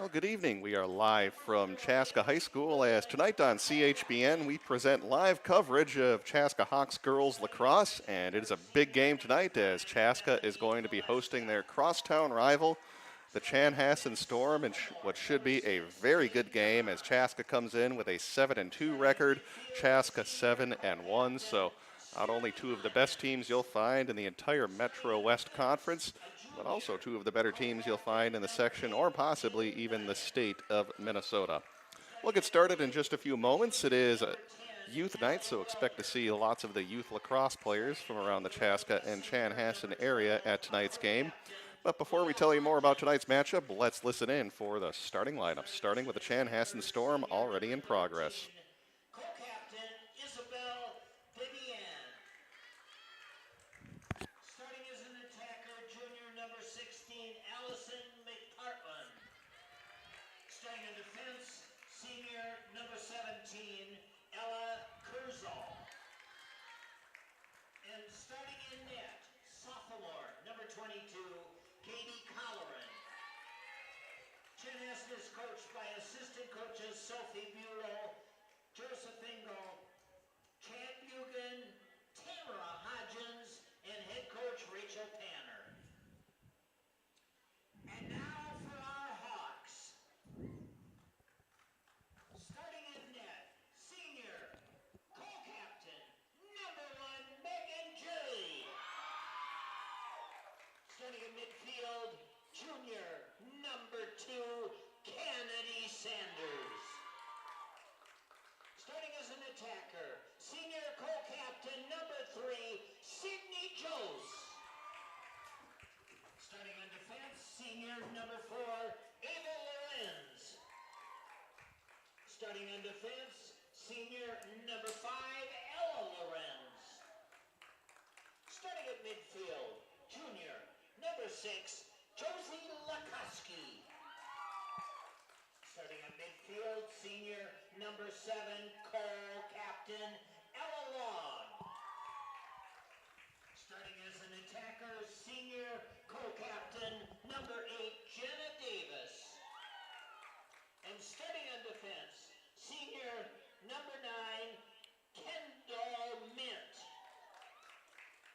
Well, good evening. We are live from Chaska High School as tonight on CHBN we present live coverage of Chaska Hawks Girls Lacrosse, and it is a big game tonight as Chaska is going to be hosting their crosstown rival, the Chanhassen Storm, and what should be a very good game as Chaska comes in with a 7-2 record, Chaska 7-1. So not only two of the best teams you'll find in the entire Metro West Conference, but also two of the better teams you'll find in the section or possibly even the state of Minnesota. We'll get started in just a few moments. It is a youth night, so expect to see lots of the youth lacrosse players from around the Chaska and Chanhassen area at tonight's game. But before we tell you more about tonight's matchup, let's listen in for the starting lineup, starting with the Chanhassen Storm already in progress. Chanhassen is coached by assistant coaches Sophie Bulow, Joseph Engel, Chad Bugan, Tamara Hodgins, and head coach Rachel Tanner. And now for our Hawks. Starting in net, senior, co-captain, number 1, Megan Julie. Starting in midfield, junior, number 2, Kennedy Sanders. Starting as an attacker, senior co-captain, number 3, Sydney Jose. Starting on defense, senior number 4, Ava Lorenz. Starting on defense, senior number 5, Ella Lorenz. Starting at midfield, junior number 6, Josie Lakoski. Starting on midfield, senior number 7, co-captain Ella Long. Starting as an attacker, senior co-captain number 8, Jenna Davis. And starting on defense, senior number 9, Kendall Mint.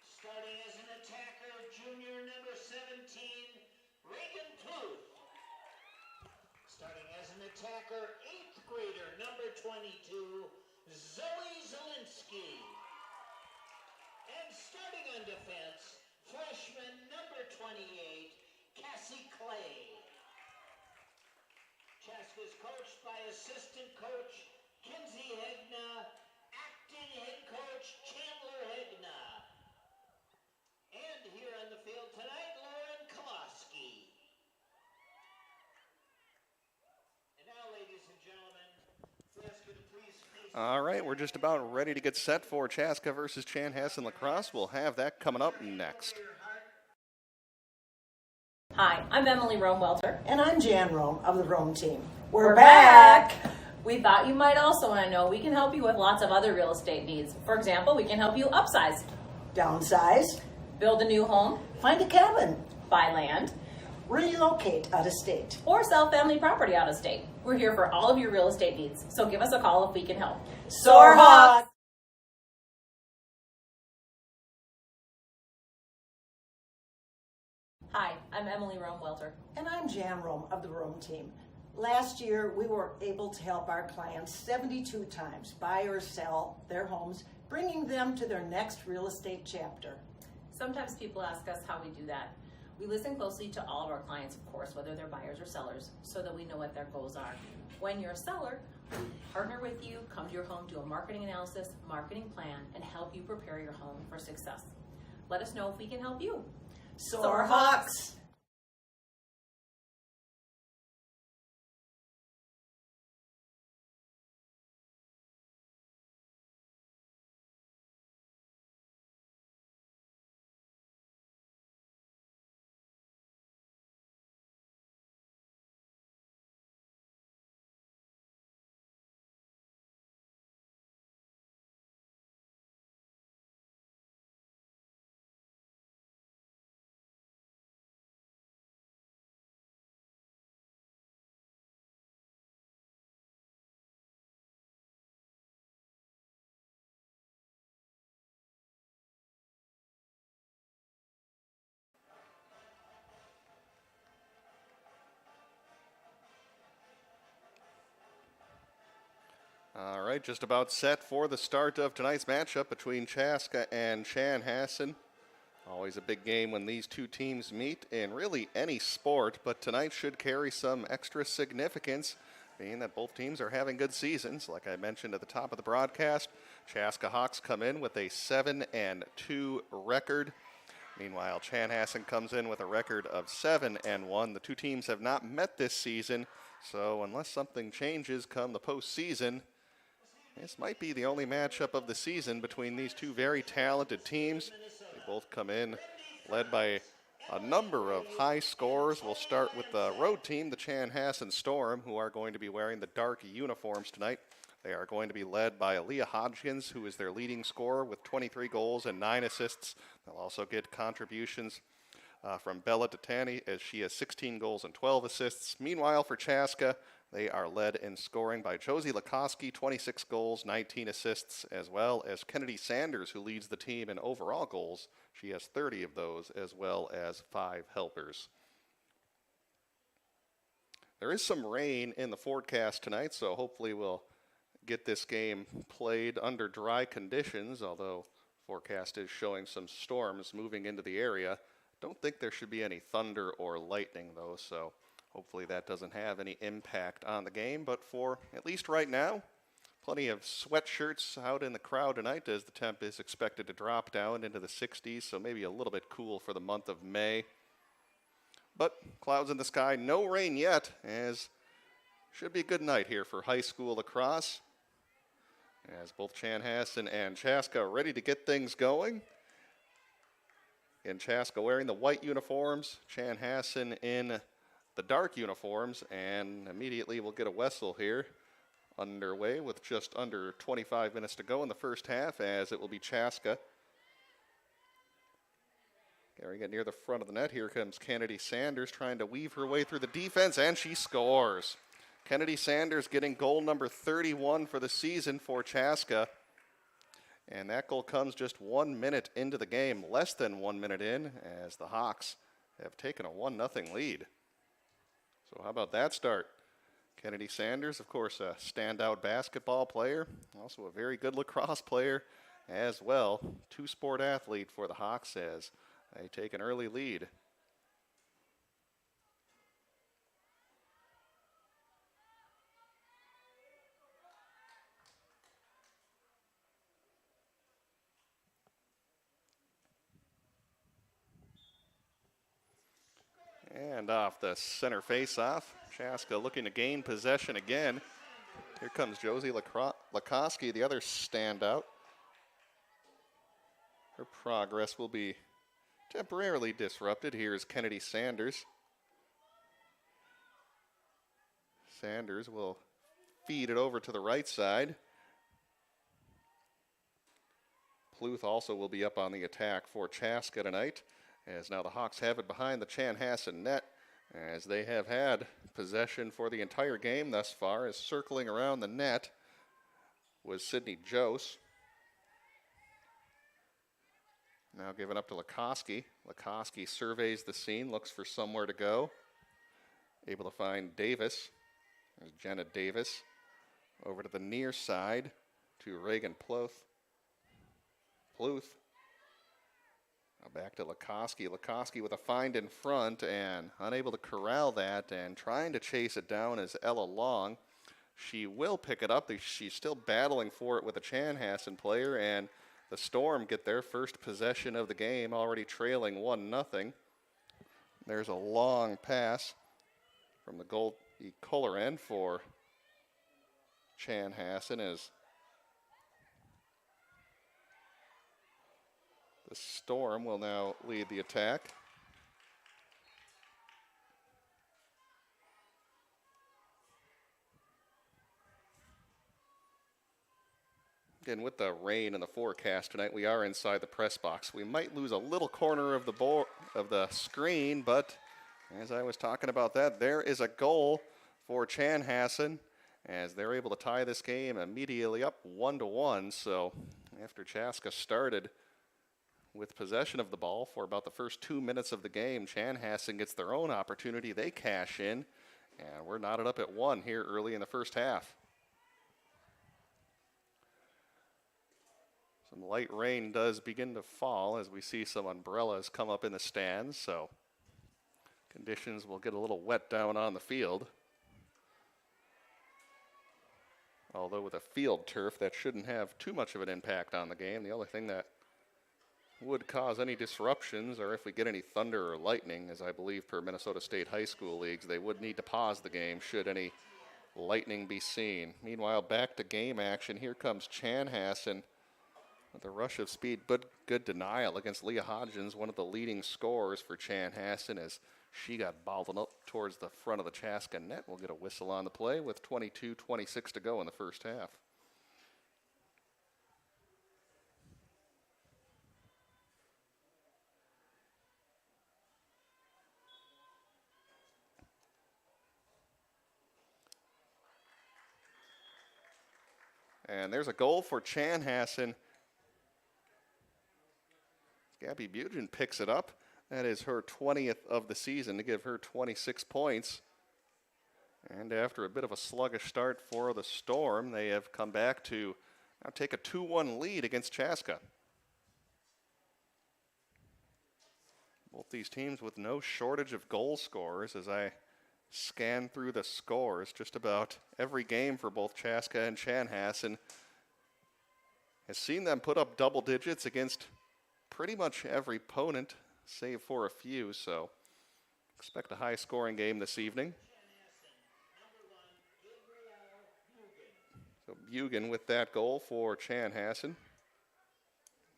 Starting as an attacker, junior number 17, Reagan Pluth. Starting as an attacker, 8th grader, number 22, Zoe Zielinski. And starting on defense, freshman number 28, Cassie Clay. Chaska is coached by assistant coach Kinsey Hegna, acting head coach Chandler Hegna. And here on the field tonight, Lauren Koloski. And now, ladies and gentlemen, we ask you to please face. All right, we're just about ready to get set for Chaska versus Chanhassen Lacrosse. We'll have that coming up next. Hi, I'm Emily Rome-Welter. And I'm Jan Rome of the Rome team. We're back! We thought you might also want to know we can help you with lots of other real estate needs. For example, we can help you upsize, Downsize, build a new home, find a cabin, buy land, relocate out of state. or sell family property out of state. We're here for all of your real estate needs, so give us a call if we can help. Soar Hawks! Hi, I'm Emily Rome-Welter. And I'm Jan Rome of the Rome team. Last year, we were able to help our clients 72 times buy or sell their homes, bringing them to their next real estate chapter. Sometimes people ask us how we do that. We listen closely to all of our clients, of course, whether they're buyers or sellers, so that we know what their goals are. When you're a seller, we partner with you, come to your home, do a marketing analysis, marketing plan, and help you prepare your home for success. Let us know if we can help you. Soar Hawks! right, just about set for the start of tonight's matchup between Chaska and Chanhassen. Always a big game when these two teams meet in really any sport, but tonight should carry some extra significance, being that both teams are having good seasons. Like I mentioned at the top of the broadcast, Chaska Hawks come in with a 7-2 record. Meanwhile, Chanhassen comes in with a record of 7-1. The two teams have not met this season, so unless something changes come the postseason, this might be the only matchup of the season between these two very talented teams. They both come in led by a number of high scorers. We'll start with the road team, the Chanhassen Storm, who are going to be wearing the dark uniforms tonight. They are going to be led by Aaliyah Hodgkins, who is their leading scorer with 23 goals and 9 assists. They'll also get contributions from Bella Titani, as she has 16 goals and 12 assists. Meanwhile, for Chaska, they are led in scoring by Josie Lakoski, 26 goals, 19 assists, as well as Kennedy Sanders, who leads the team in overall goals. She has 30 of those, as well as 5 helpers. There is some rain in the forecast tonight, so hopefully we'll get this game played under dry conditions, although forecast is showing some storms moving into the area. Don't think there should be any thunder or lightning, though, so hopefully that doesn't have any impact on the game. But for at least right now, plenty of sweatshirts out in the crowd tonight, as the temp is expected to drop down into the 60s, so maybe a little bit cool for the month of May. But clouds in the sky, no rain yet, as should be a good night here for high school lacrosse, as both Chanhassen and Chaska are ready to get things going. And Chaska wearing the white uniforms, Chanhassen in the dark uniforms, and immediately we'll get a whistle here underway with just under 25 minutes to go in the first half, as it will be Chaska carrying it near the front of the net. Here comes Kennedy Sanders trying to weave her way through the defense, and she scores. Kennedy Sanders getting goal number 31 for the season for Chaska. And that goal comes just 1 minute into the game, less than 1 minute in, as the Hawks have taken a 1-0 lead. So how about that start? Kennedy Sanders, of course, a standout basketball player, also a very good lacrosse player as well. Two-sport athlete for the Hawks as they take an early lead. And off the center face-off, Chaska looking to gain possession again. Here comes Josie Lakoski, the other standout. Her progress will be temporarily disrupted. Here's Kennedy Sanders. Sanders will feed it over to the right side. Pluth also will be up on the attack for Chaska tonight, as now the Hawks have it behind the Chanhassen net, as they have had possession for the entire game thus far, as circling around the net was Sydney Jose. Now given up to Lakoski. Lakoski surveys the scene, looks for somewhere to go. Able to find Davis. There's Jenna Davis. Over to the near side to Reagan Pluth. Now back to Lakoski. Lakoski with a find in front and unable to corral that, and trying to chase it down is Ella Long. She will pick it up. She's still battling for it with a Chanhassen player, and the Storm get their first possession of the game, already trailing 1-0. There's a long pass from the goalie end for Chanhassen, as the Storm will now lead the attack. Again, with the rain and the forecast tonight, we are inside the press box. We might lose a little corner of the screen, but as I was talking about that, there is a goal for Chanhassen, as they're able to tie this game immediately up 1-1. So after Chaska started with possession of the ball for about the first 2 minutes of the game, Chanhassen gets their own opportunity. They cash in, and we're knotted up at 1 here early in the first half. Some light rain does begin to fall as we see some umbrellas come up in the stands, so conditions will get a little wet down on the field. Although with a field turf, that shouldn't have too much of an impact on the game. The only thing that would cause any disruptions are if we get any thunder or lightning, as I believe per Minnesota State high school leagues, they would need to pause the game should any lightning be seen. Meanwhile, back to game action. Here comes Chanhassen with a rush of speed, but good denial against Leah Hodgins, one of the leading scorers for Chanhassen, as she got balled up towards the front of the Chaska net. We'll get a whistle on the play with 22:26 to go in the first half. And there's a goal for Chanhassen. Gabby Bugin picks it up. That is her 20th of the season to give her 26 points. And after a bit of a sluggish start for the Storm, they have come back to now take a 2-1 lead against Chaska. Both these teams with no shortage of goal scorers. As I scan through the scores, just about every game for both Chaska and Chanhassen has seen them put up double digits against pretty much every opponent, save for a few, so expect a high-scoring game this evening. So Bugin with that goal for Chanhassen.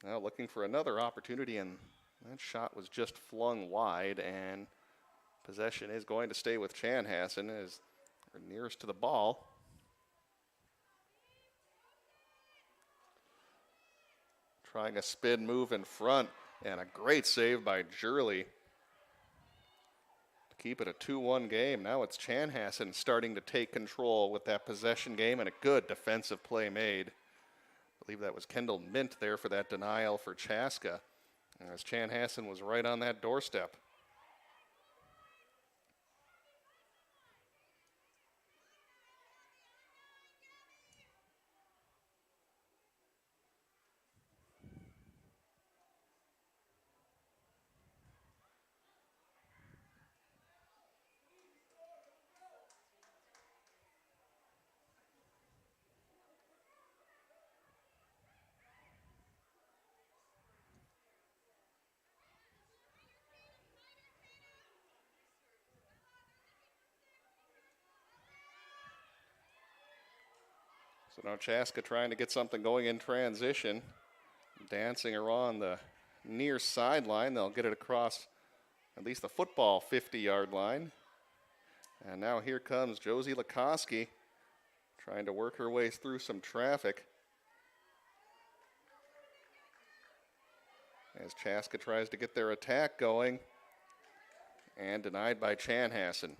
Now looking for another opportunity, and that shot was just flung wide, and possession is going to stay with Chanhassen as they're nearest to the ball. Trying a spin move in front, and a great save by Jurley to keep it a 2-1 game. Now it's Chanhassen starting to take control with that possession game, and a good defensive play made. I believe that was Kendall Mint there for that denial for Chaska, as Chanhassen was right on that doorstep. So now Chaska trying to get something going in transition. Dancing around the near sideline. They'll get it across at least the football 50-yard line. And now here comes Josie Lakoski trying to work her way through some traffic as Chaska tries to get their attack going, and denied by Chanhassen.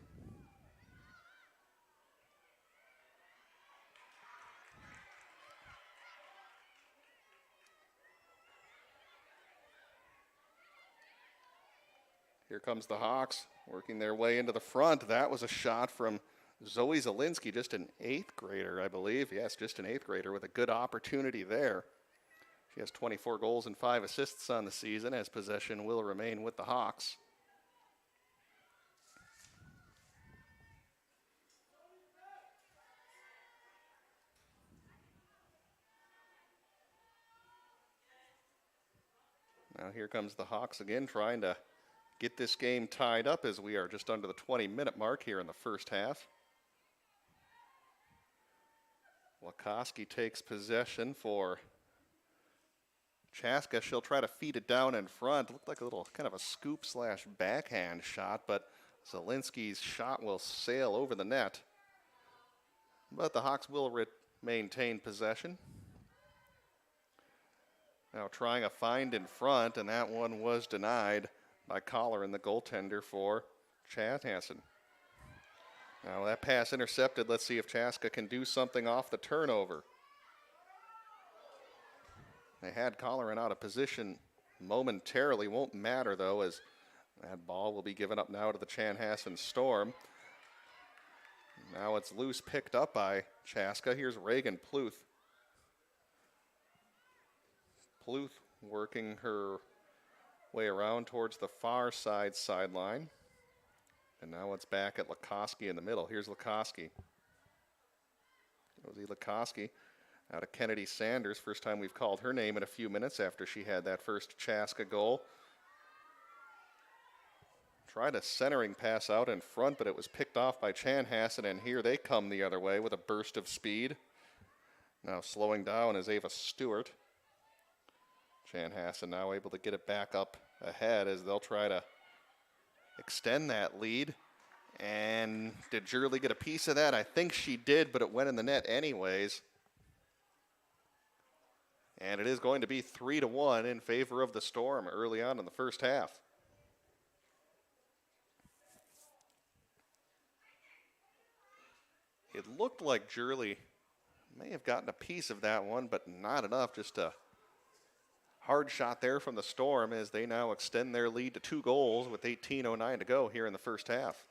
Here comes the Hawks working their way into the front. That was a shot from Zoe Zielinski, just an 8th grader, I believe. Yes, just an 8th grader with a good opportunity there. She has 24 goals and 5 assists on the season, as possession will remain with the Hawks. Now here comes the Hawks again, trying to get this game tied up as we are just under the 20-minute mark here in the first half. Lakoski takes possession for Chaska. She'll try to feed it down in front. Looked like a little kind of a scoop slash backhand shot, but Zielinski's shot will sail over the net. But the Hawks will maintain possession. Now trying a find in front, and that one was denied by Collar and the goaltender for Chanhassen. Now that pass intercepted. Let's see if Chaska can do something off the turnover. They had Collar out of position momentarily. Won't matter though, as that ball will be given up now to the Chanhassen Storm. Now it's loose, picked up by Chaska. Here's Reagan Pluth. Pluth working her way around towards the far side sideline. And now it's back at Lakoski in the middle. Here's Lakoski. Rosie Lakoski out of Kennedy Sanders. First time we've called her name in a few minutes after she had that first Chaska goal. Tried a centering pass out in front, but it was picked off by Chanhassen, and here they come the other way with a burst of speed. Now slowing down is Ava Stewart. Chanhassen now able to get it back up ahead as they'll try to extend that lead. And did Jurley get a piece of that? I think she did, but it went in the net anyways. And it is going to be 3-1 in favor of the Storm early on in the first half. It looked like Jurley may have gotten a piece of that one, but not enough. Just a hard shot there from the Storm as they now extend their lead to 2 goals with 18:09 to go here in the first half.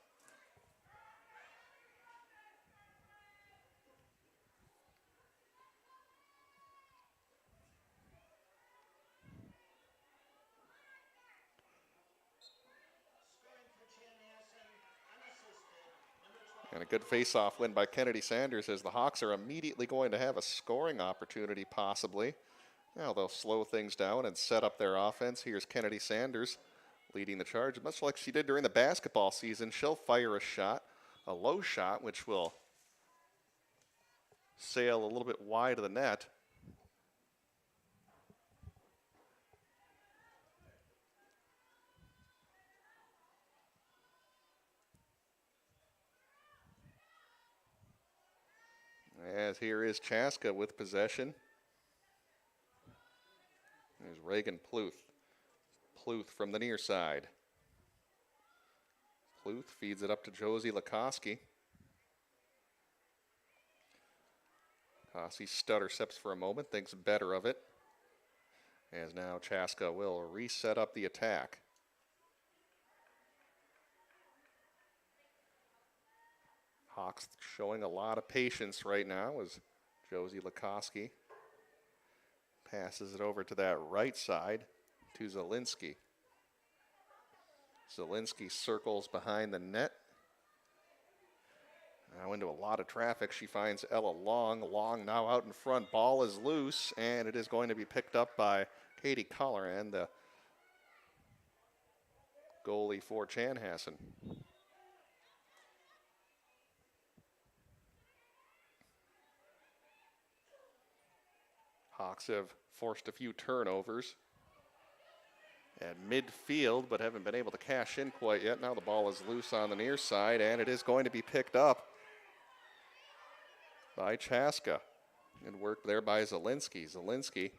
And a good face-off win by Kennedy Sanders as the Hawks are immediately going to have a scoring opportunity possibly. Now they'll slow things down and set up their offense. Here's Kennedy Sanders leading the charge. Much like she did during the basketball season, she'll fire a shot, a low shot, which will sail a little bit wide of the net. As here is Chaska with possession. There's Reagan Pluth. Pluth from the near side. Pluth feeds it up to Josie Lakoski. Lakoski stutter steps for a moment, thinks better of it. As now Chaska will reset up the attack. Hawks showing a lot of patience right now as Josie Lakoski passes it over to that right side to Zielinski. Zielinski circles behind the net. Now into a lot of traffic. She finds Ella Long. Long now out in front. Ball is loose, and it is going to be picked up by Katie Colleran, the goalie for Chanhassen. Hawks have forced a few turnovers at midfield, but haven't been able to cash in quite yet. Now the ball is loose on the near side, and it is going to be picked up by Chaska. Good work there by Zielinski. Zielinski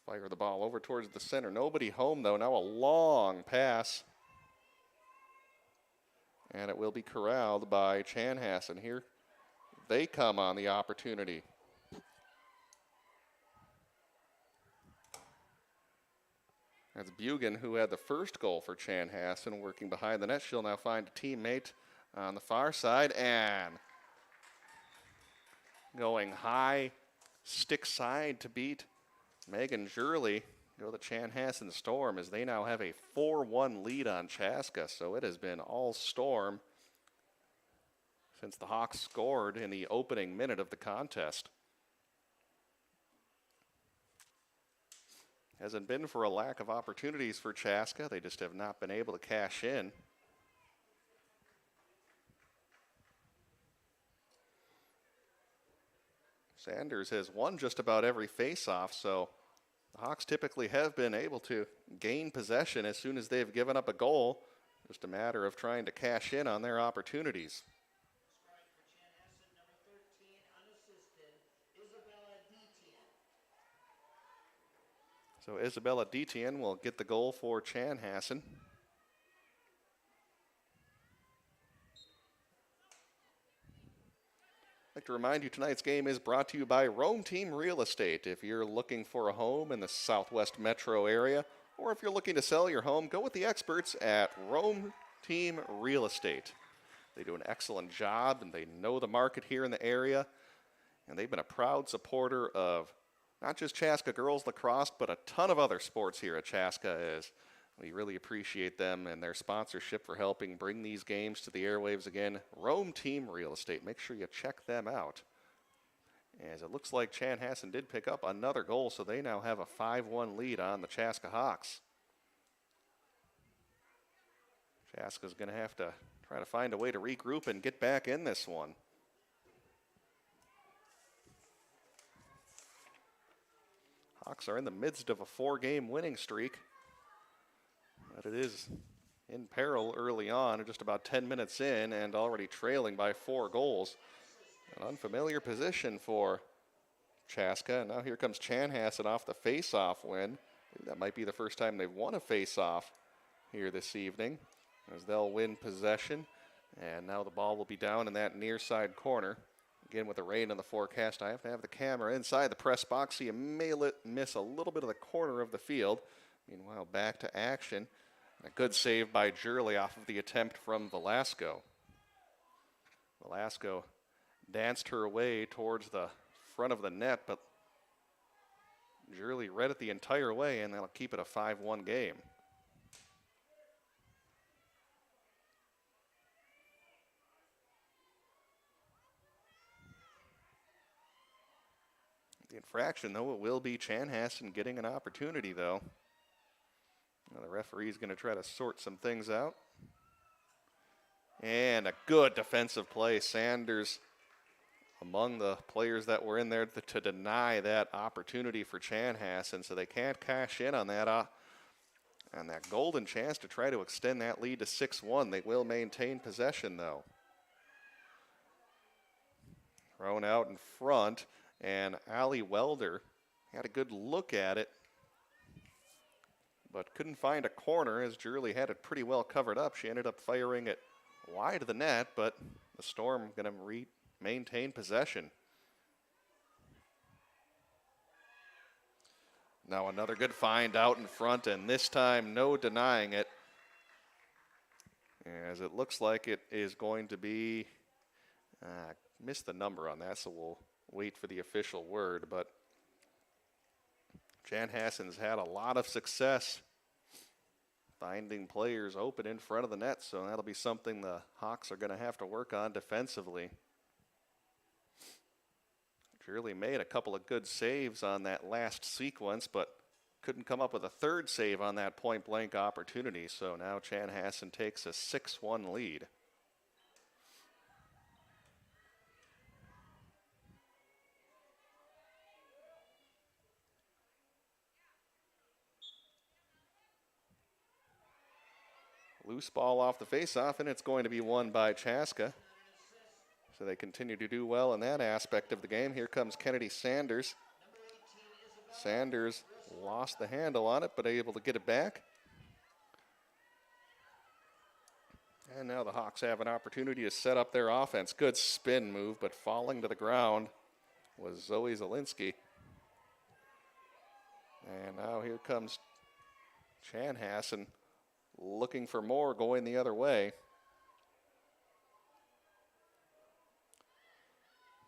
fire the ball over towards the center. Nobody home, though. Now a long pass. And it will be corralled by Chanhassen. Here they come on the opportunity. That's Bugan, who had the first goal for Chanhassen, working behind the net. She'll now find a teammate on the far side, and going high, stick side to beat Megan Jurley. Go the Chanhassen Storm as they now have a 4-1 lead on Chaska. So it has been all Storm since the Hawks scored in the opening minute of the contest. Hasn't been for a lack of opportunities for Chaska. They just have not been able to cash in. Sanders has won just about every face-off, so the Hawks typically have been able to gain possession as soon as they've given up a goal. Just a matter of trying to cash in on their opportunities. So Isabella Detien will get the goal for Chanhassen. I'd like to remind you tonight's game is brought to you by Rome Team Real Estate. If you're looking for a home in the Southwest metro area, or if you're looking to sell your home, go with the experts at Rome Team Real Estate. They do an excellent job, and they know the market here in the area, and they've been a proud supporter of not just Chaska Girls Lacrosse, but a ton of other sports here at Chaska, as we really appreciate them and their sponsorship for helping bring these games to the airwaves again. Rome Team Real Estate. Make sure you check them out. As it looks like Chanhassen did pick up another goal, so they now have a 5-1 lead on the Chaska Hawks. Chaska's going to have to try to find a way to regroup and get back in this one. Hawks are in the midst of a 4-game winning streak, but it is in peril early on, just about 10 minutes in, and already trailing by 4 goals. An unfamiliar position for Chaska. And now here comes Chanhassen off the face-off win. That might be the first time they've won a face-off here this evening, as they'll win possession. And now the ball will be down in that near side corner. Again, with the rain in the forecast, I have to have the camera inside the press box, so you may miss a little bit of the corner of the field. Meanwhile, back to action. A good save by Jurley off of the attempt from Velasco. Velasco danced her way towards the front of the net, but Jurley read it the entire way, and that'll keep it a 5-1 game. The infraction, though, it will be Chanhassen getting an opportunity, though. Now the referee's going to try to sort some things out. And a good defensive play. Sanders among the players that were in there to deny that opportunity for Chanhassen, so they can't cash in on that golden chance to try to extend that lead to 6-1. They will maintain possession, though. Thrown out in front, and Allie Welder had a good look at it, but couldn't find a corner as Jurley had it pretty well covered up. She ended up firing it wide of the net, but the Storm going to maintain possession. Now another good find out in front, and this time no denying it, as it looks like it is going to be, missed the number on that, so we'll wait for the official word, but Chanhassen's had a lot of success finding players open in front of the net, so that'll be something the Hawks are going to have to work on defensively. Shirley made a couple of good saves on that last sequence, but couldn't come up with a third save on that point-blank opportunity, so now Chanhassen takes a 6-1 lead. Loose ball off the face-off, and it's going to be won by Chaska. So they continue to do well in that aspect of the game. Here comes Kennedy Sanders. Sanders lost the handle on it, but able to get it back. And now the Hawks have an opportunity to set up their offense. Good spin move, but falling to the ground was Zoe Zielinski. And now here comes Chanhassen, looking for more, going the other way.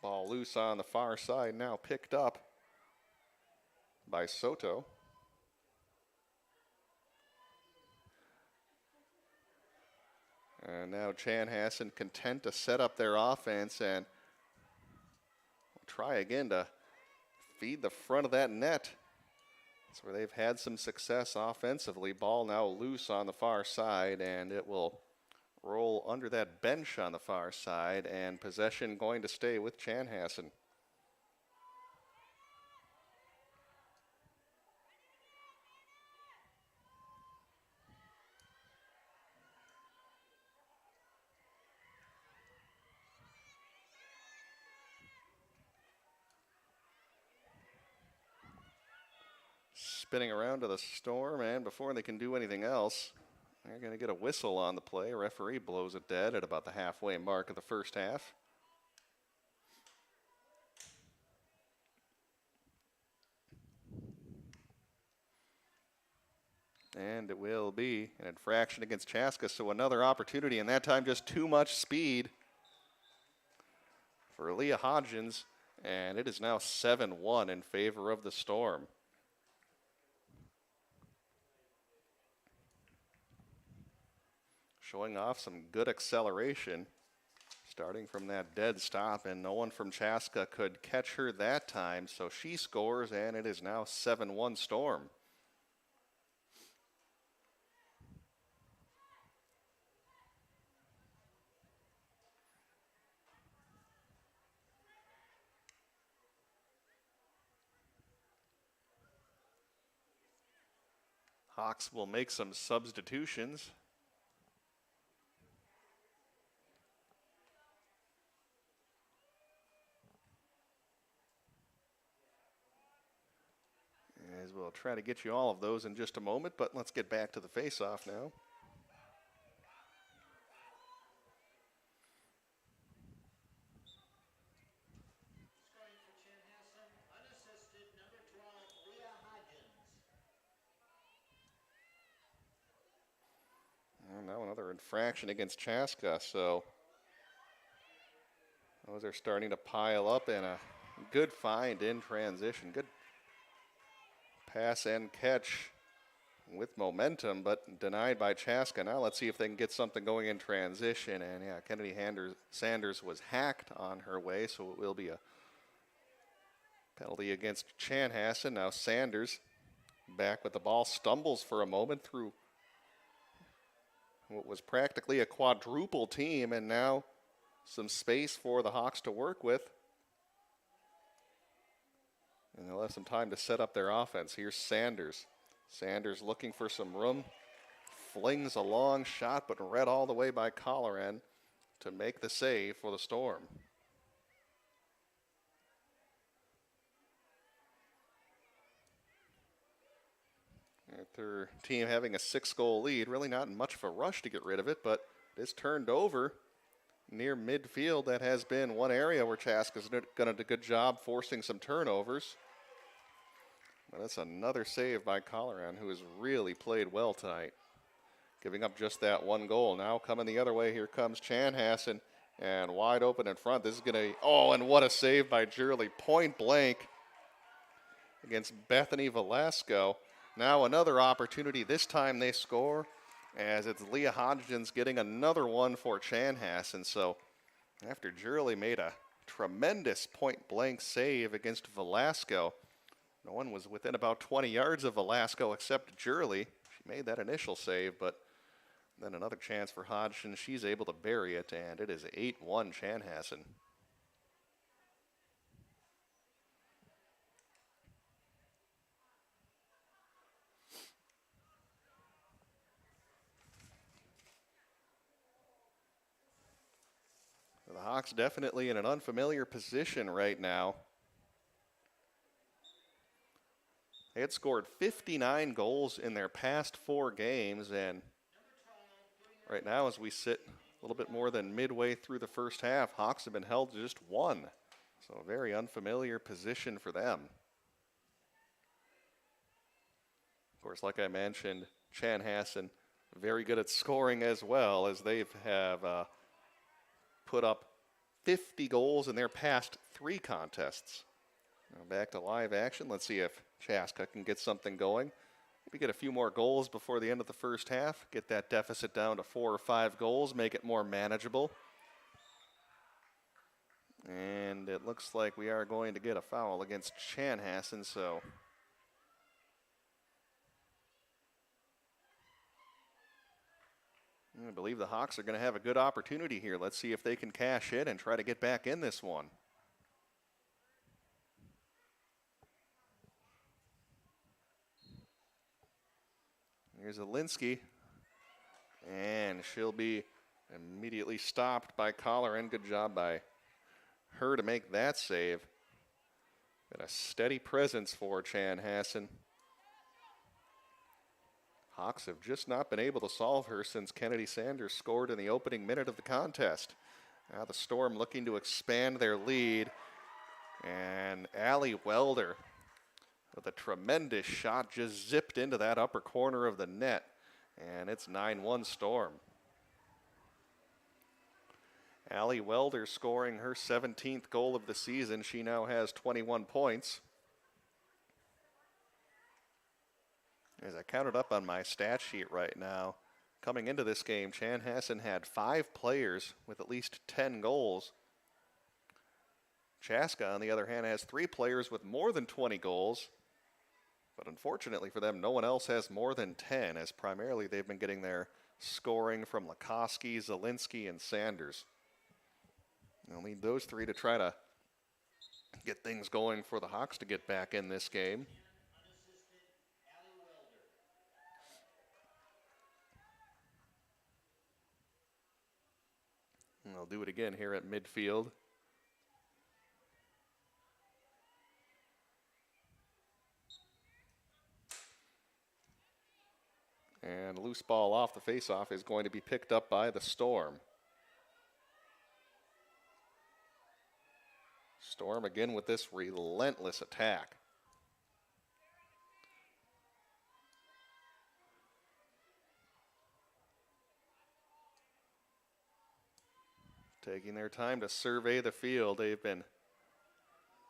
Ball loose on the far side, now picked up by Soto. And now Chanhassen content to set up their offense and try again to feed the front of that net. That's where they've had some success offensively. Ball now loose on the far side, and it will roll under that bench on the far side, and possession going to stay with Chanhassen. Spinning around to the Storm, and before they can do anything else, they're going to get a whistle on the play. Referee blows it dead at about the halfway mark of the first half. And it will be an infraction against Chaska, so another opportunity, and that time just too much speed for Leah Hodgins, And it is now 7-1 in favor of the Storm. Showing off some good acceleration, starting from that dead stop, and no one from Chaska could catch her that time, so she scores, and it is now 7-1 Storm. Hawks will make some substitutions. As we'll try to get you all of those in just a moment, but let's get back to the face-off now. Scoring for Chanhassen, unassisted, number 12, Leah Hodgins. And now another infraction against Chaska, so those are starting to pile up, and a good find in transition. Good pass and catch with momentum, but denied by Chaska. Now let's see if they can get something going in transition. And yeah, Kennedy Sanders was hacked on her way, so it will be a penalty against Chanhassen. Now Sanders back with the ball, stumbles for a moment through what was practically a quadruple team, and now some space for the Hawks to work with. And they'll have some time to set up their offense. Here's Sanders. Sanders looking for some room. Flings a long shot, but read all the way by Colleran to make the save for the Storm. With their team having a 6-goal lead, really not in much of a rush to get rid of it, but it is turned over near midfield. That has been one area where Chaska's done a good job forcing some turnovers. But that's another save by Colleran, who has really played well tonight, giving up just that one goal. Now coming the other way, here comes Chanhassen, and wide open in front. This is going to, oh, and what a save by Jurley, point blank against Bethany Velasco. Now another opportunity. This time they score, as it's Leah Hodgins getting another one for Chanhassen. So after Jurley made a tremendous point blank save against Velasco, no one was within about 20 yards of Velasco except Jurley. She made that initial save, but then another chance for Hodgson. She's able to bury it, and it is 8-1 Chanhassen. The Hawks definitely in an unfamiliar position right now. They had scored 59 goals in their past 4 games, and right now as we sit a little bit more than midway through the first half, Hawks have been held to just 1. So a very unfamiliar position for them. Of course, like I mentioned, Chanhassen very good at scoring as well, as they have put up 50 goals in their past 3 contests. Now back to live action. Let's see if Chaska can get something going. Maybe get a few more goals before the end of the first half. Get that deficit down to 4 or 5 goals. Make it more manageable. And it looks like we are going to get a foul against Chanhassen, so I believe the Hawks are going to have a good opportunity here. Let's see if they can cash in and try to get back in this one. Here's Alinsky, and she'll be immediately stopped by Colleran. Good job by her to make that save. Got a steady presence for Chanhassen. Hawks have just not been able to solve her since Kennedy Sanders scored in the opening minute of the contest. Now the Storm looking to expand their lead, and Allie Welder with a tremendous shot just zipped into that upper corner of the net, and it's 9-1 Storm. Allie Welder scoring her 17th goal of the season. She now has 21 points. As I counted up on my stat sheet right now, coming into this game, Chanhassen had 5 players with at least 10 goals. Chaska, on the other hand, has 3 players with more than 20 goals. But unfortunately for them, no one else has more than 10, as primarily they've been getting their scoring from Lakoski, Zielinski, and Sanders. They'll need those 3 to try to get things going for the Hawks to get back in this game. And they'll do it again here at midfield. And a loose ball off the faceoff is going to be picked up by the Storm. Storm again with this relentless attack. Taking their time to survey the field. They've been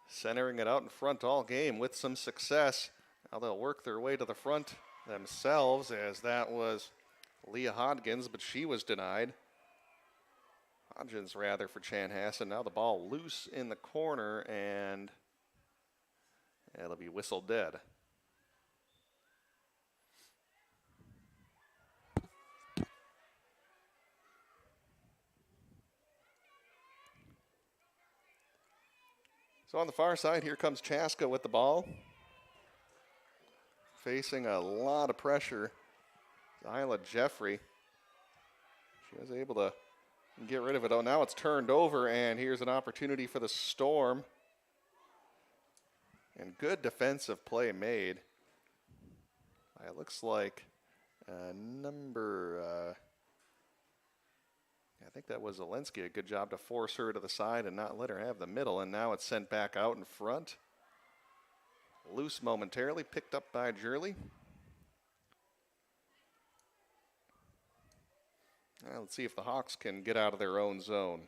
centering it out in front all game with some success. Now they'll work their way to the front themselves, as that was Leah Hodgins, but she was denied. Hodgins rather for Chanhassen. Now the ball loose in the corner, and it'll be whistled dead. So on the far side, here comes Chaska with the ball. Facing a lot of pressure, Isla Jeffrey. She was able to get rid of it. Oh, now it's turned over, and here's an opportunity for the Storm. And good defensive play made. It looks like I think that was Zielinski. A good job to force her to the side and not let her have the middle, and now it's sent back out in front. Loose momentarily, picked up by Jurley. Now let's see if the Hawks can get out of their own zone.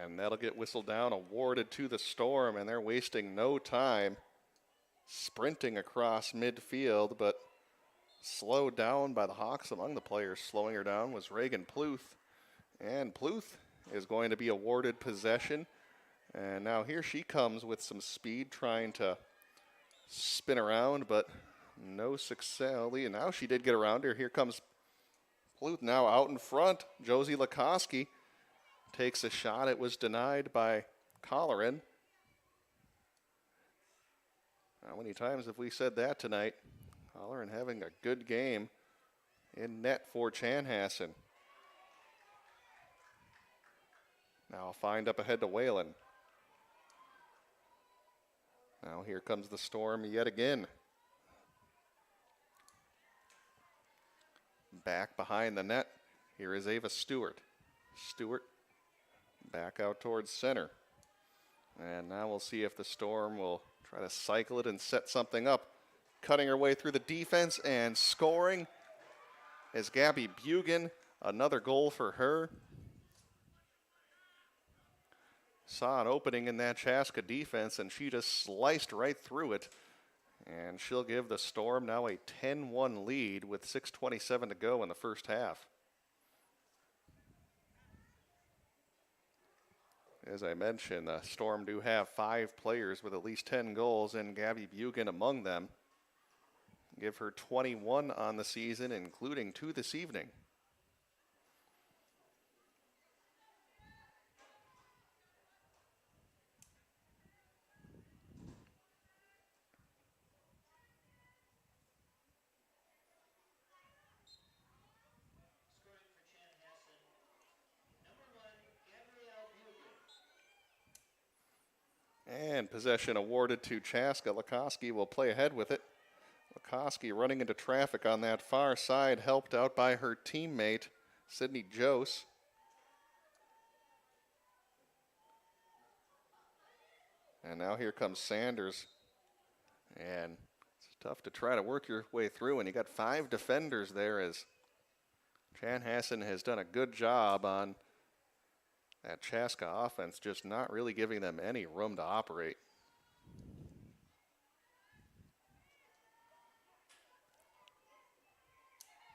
And that'll get whistled down, awarded to the Storm, and they're wasting no time sprinting across midfield, but slowed down by the Hawks. Among the players slowing her down was Reagan Pluth. And Pluth is going to be awarded possession. And now here she comes with some speed, trying to spin around, but no success. And now she did get around her. Here comes Pluth now out in front. Josie Lakoski takes a shot. It was denied by Colleran. How many times have we said that tonight? Colleran having a good game in net for Chanhassen. Now find up ahead to Whalen. Now here comes the Storm yet again. Back behind the net. Here is Ava Stewart. Stewart back out towards center. And now we'll see if the Storm will try to cycle it and set something up. Cutting her way through the defense and scoring is Gabby Bugan. Another goal for her. Saw an opening in that Chaska defense, and she just sliced right through it. And she'll give the Storm now a 10-1 lead with 6:27 to go in the first half. As I mentioned, the Storm do have 5 players with at least 10 goals, and Gabby Bugan among them. Give her 21 on the season, including 2 this evening. And possession awarded to Chaska. Lakoski will play ahead with it. Lakoski running into traffic on that far side, helped out by her teammate, Sydney Jose. And now here comes Sanders. And it's tough to try to work your way through. And you got 5 defenders there as Chanhassen has done a good job on that Chaska offense, just not really giving them any room to operate.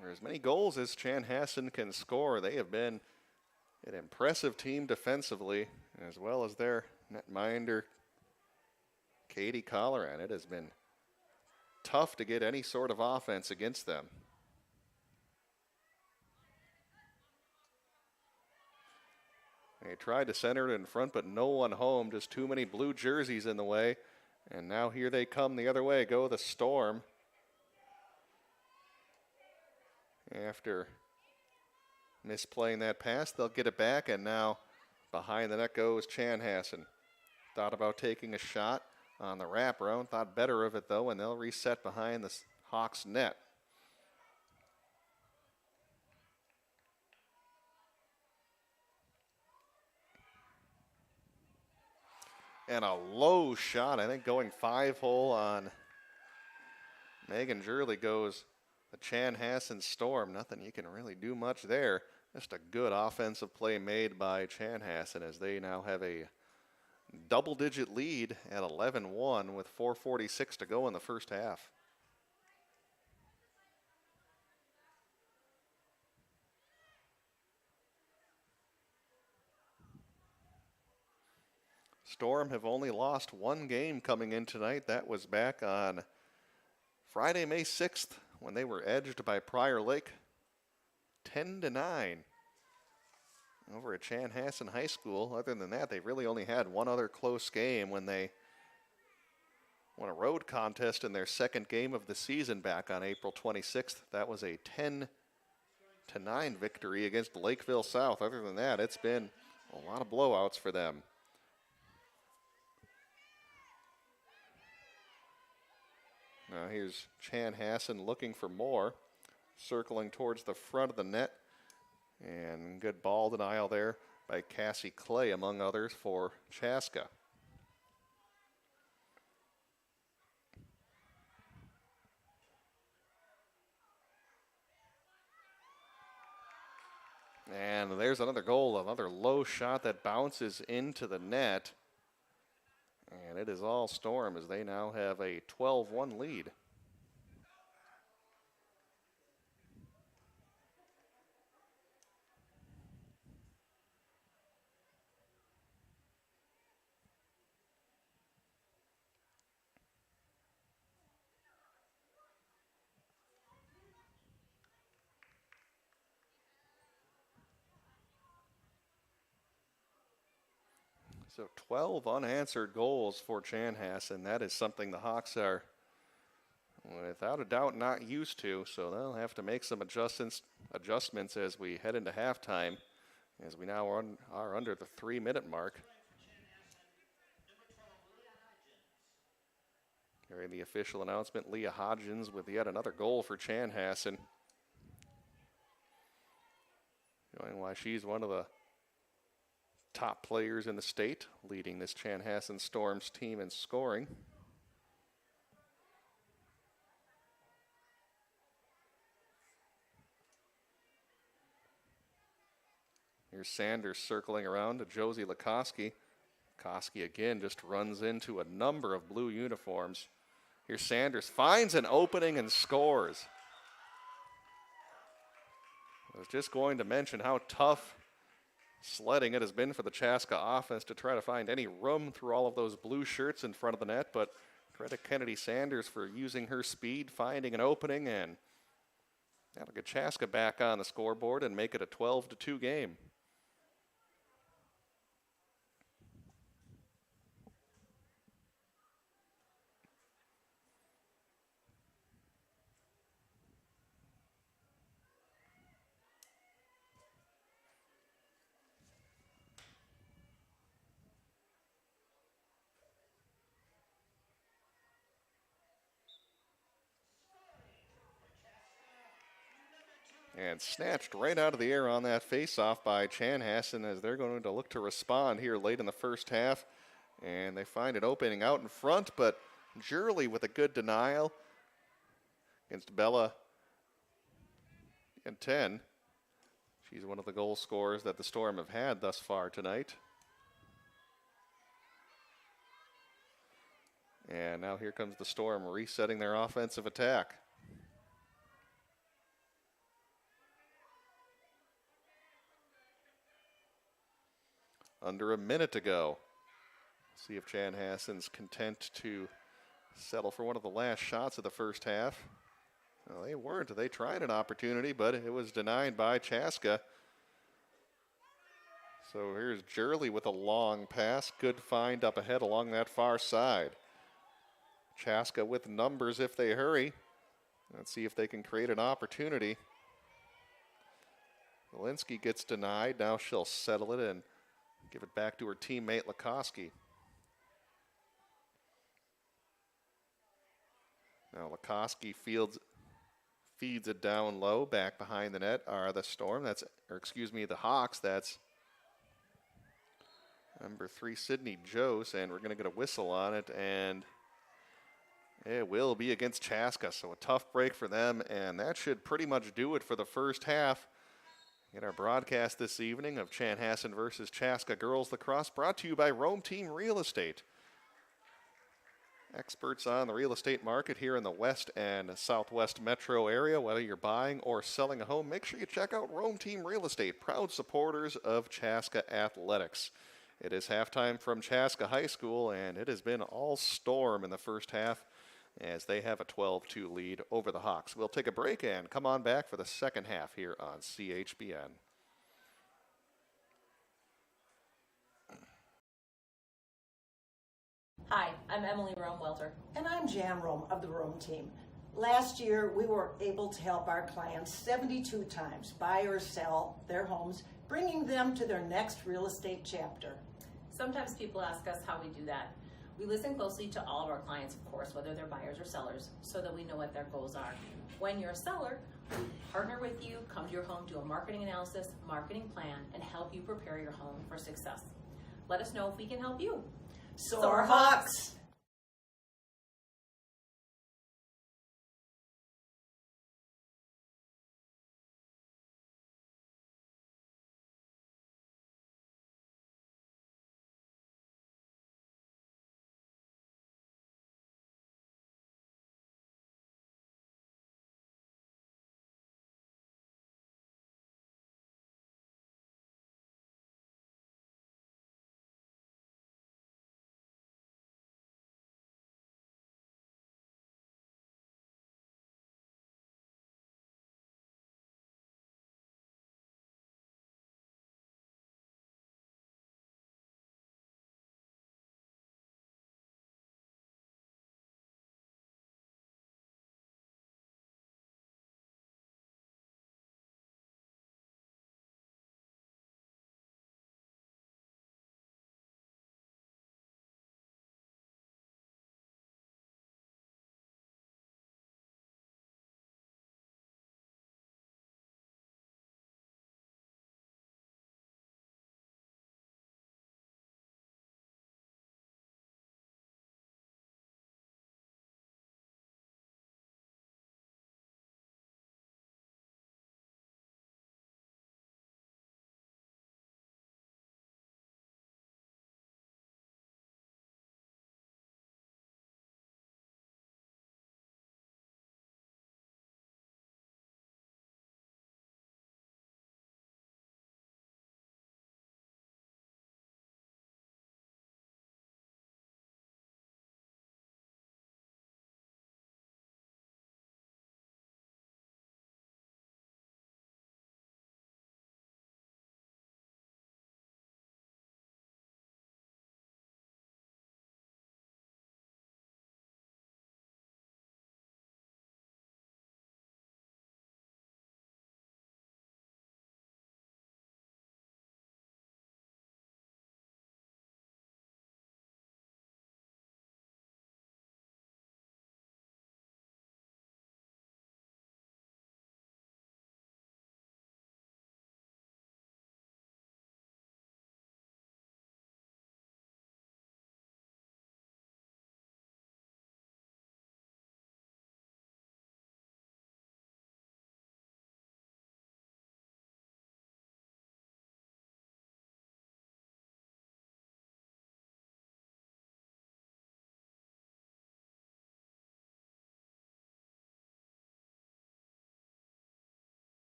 For as many goals as Chanhassen can score, they have been an impressive team defensively, as well as their netminder, Katie Colleran. It has been tough to get any sort of offense against them. They tried to center it in front, but no one home. Just too many blue jerseys in the way. And now here they come the other way. Go the Storm. After misplaying that pass, they'll get it back. And now behind the net goes Chanhassen. Thought about taking a shot on the wraparound. Thought better of it, though, and they'll reset behind the Hawks net. And a low shot, I think going 5-hole on Megan Jurley goes the Chanhassen Storm. Nothing you can really do much there. Just a good offensive play made by Chanhassen as they now have a double-digit lead at 11-1 with 4:46 to go in the first half. Storm have only lost 1 game coming in tonight. That was back on Friday, May 6th, when they were edged by Prior Lake 10-9 over at Chanhassen High School. Other than that, they really only had one other close game when they won a road contest in their second game of the season back on April 26th. That was a 10-9 victory against Lakeville South. Other than that, it's been a lot of blowouts for them. Now here's Chanhassen looking for more, circling towards the front of the net. And good ball denial there by Cassie Clay, among others, for Chaska. And there's another goal, another low shot that bounces into the net. And it is all Storm as they now have a 12-1 lead. So 12 unanswered goals for Chanhassen. That is something the Hawks are, without a doubt, not used to. So they'll have to make some adjustments as we head into halftime, as we now are under the 3-minute mark. Hearing the official announcement, Leah Hodgins with yet another goal for Chanhassen. Showing why she's one of the top players in the state, leading this Chanhassen Storms team in scoring. Here's Sanders circling around to Josie Lakoski. Lakoski again just runs into a number of blue uniforms. Here's Sanders, finds an opening and scores. I was just going to mention how tough sledding it has been for the Chaska offense to try to find any room through all of those blue shirts in front of the net, but credit Kennedy Sanders for using her speed, finding an opening, and that'll get Chaska back on the scoreboard and make it a 12-2 game. And snatched right out of the air on that faceoff by Chanhassen as they're going to look to respond here late in the first half. And they find an opening out in front, but Jurley with a good denial against Bella and 10. She's one of the goal scorers that the Storm have had thus far tonight. And now here comes the Storm resetting their offensive attack. Under a minute to go. See if Chanhassen's content to settle for one of the last shots of the first half. Well, they weren't. They tried an opportunity, but it was denied by Chaska. So here's Jurley with a long pass. Good find up ahead along that far side. Chaska with numbers if they hurry. Let's see if they can create an opportunity. Walensky gets denied. Now she'll settle it and give it back to her teammate Lakoski. Now Lakoski feeds it down low. Back behind the net are the Storm. The Hawks. That's number 3, Sydney Jose, and we're going to get a whistle on it, and it will be against Chaska. So a tough break for them, and that should pretty much do it for the first half. In our broadcast this evening of Chanhassen versus Chaska Girls Lacrosse, brought to you by Rome Team Real Estate. Experts on the real estate market here in the West and Southwest metro area. Whether you're buying or selling a home, make sure you check out Rome Team Real Estate, proud supporters of Chaska Athletics. It is halftime from Chaska High School, and it has been all Storm in the first half as they have a 12-2 lead over the Hawks. We'll take a break and come on back for the second half here on CHBN. Hi, I'm Emily Rome-Welter. And I'm Jan Rome of the Rome team. Last year, we were able to help our clients 72 times buy or sell their homes, bringing them to their next real estate chapter. Sometimes people ask us how we do that. We listen closely to all of our clients, of course, whether they're buyers or sellers, so that we know what their goals are. When you're a seller, we partner with you, come to your home, do a marketing analysis, marketing plan, and help you prepare your home for success. Let us know if we can help you. Soar Hawks!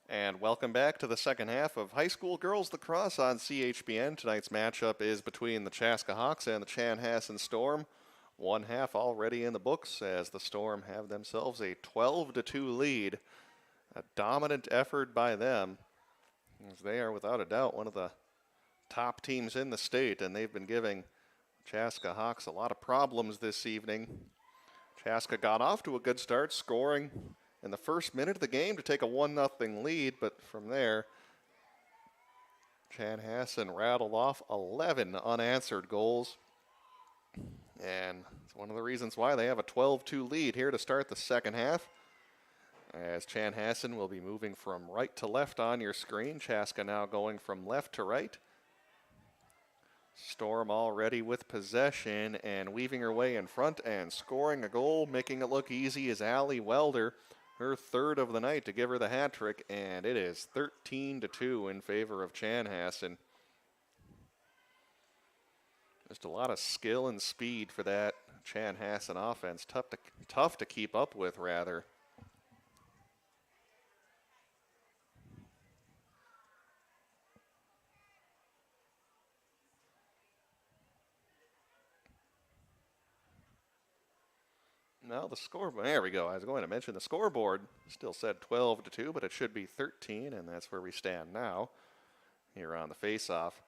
And welcome back to the second half of High School Girls Lacrosse on CHBN. Tonight's matchup is between the Chaska Hawks and the Chanhassen Storm. One half already in the books as the Storm have themselves a 12-2 lead. A dominant effort by them, as they are without a doubt one of the top teams in the state, and they've been giving Chaska Hawks a lot of problems this evening. Chaska got off to a good start, scoring in the first minute of the game to take a 1-0 lead, but from there, Chanhassen rattled off 11 unanswered goals. And it's one of the reasons why they have a 12-2 lead here to start the second half. As Chanhassen will be moving from right to left on your screen. Chaska now going from left to right. Storm already with possession and weaving her way in front and scoring a goal, making it look easy is Allie Welder, her third of the night to give her the hat trick, and it is 13-2 in favor of Chanhassen. Just a lot of skill and speed for that Chanhassen offense. Tough to keep up with, rather. Now the scoreboard, there we go. I was going to mention the scoreboard still said 12-2, but it should be 13, and that's where we stand now here on the face-off.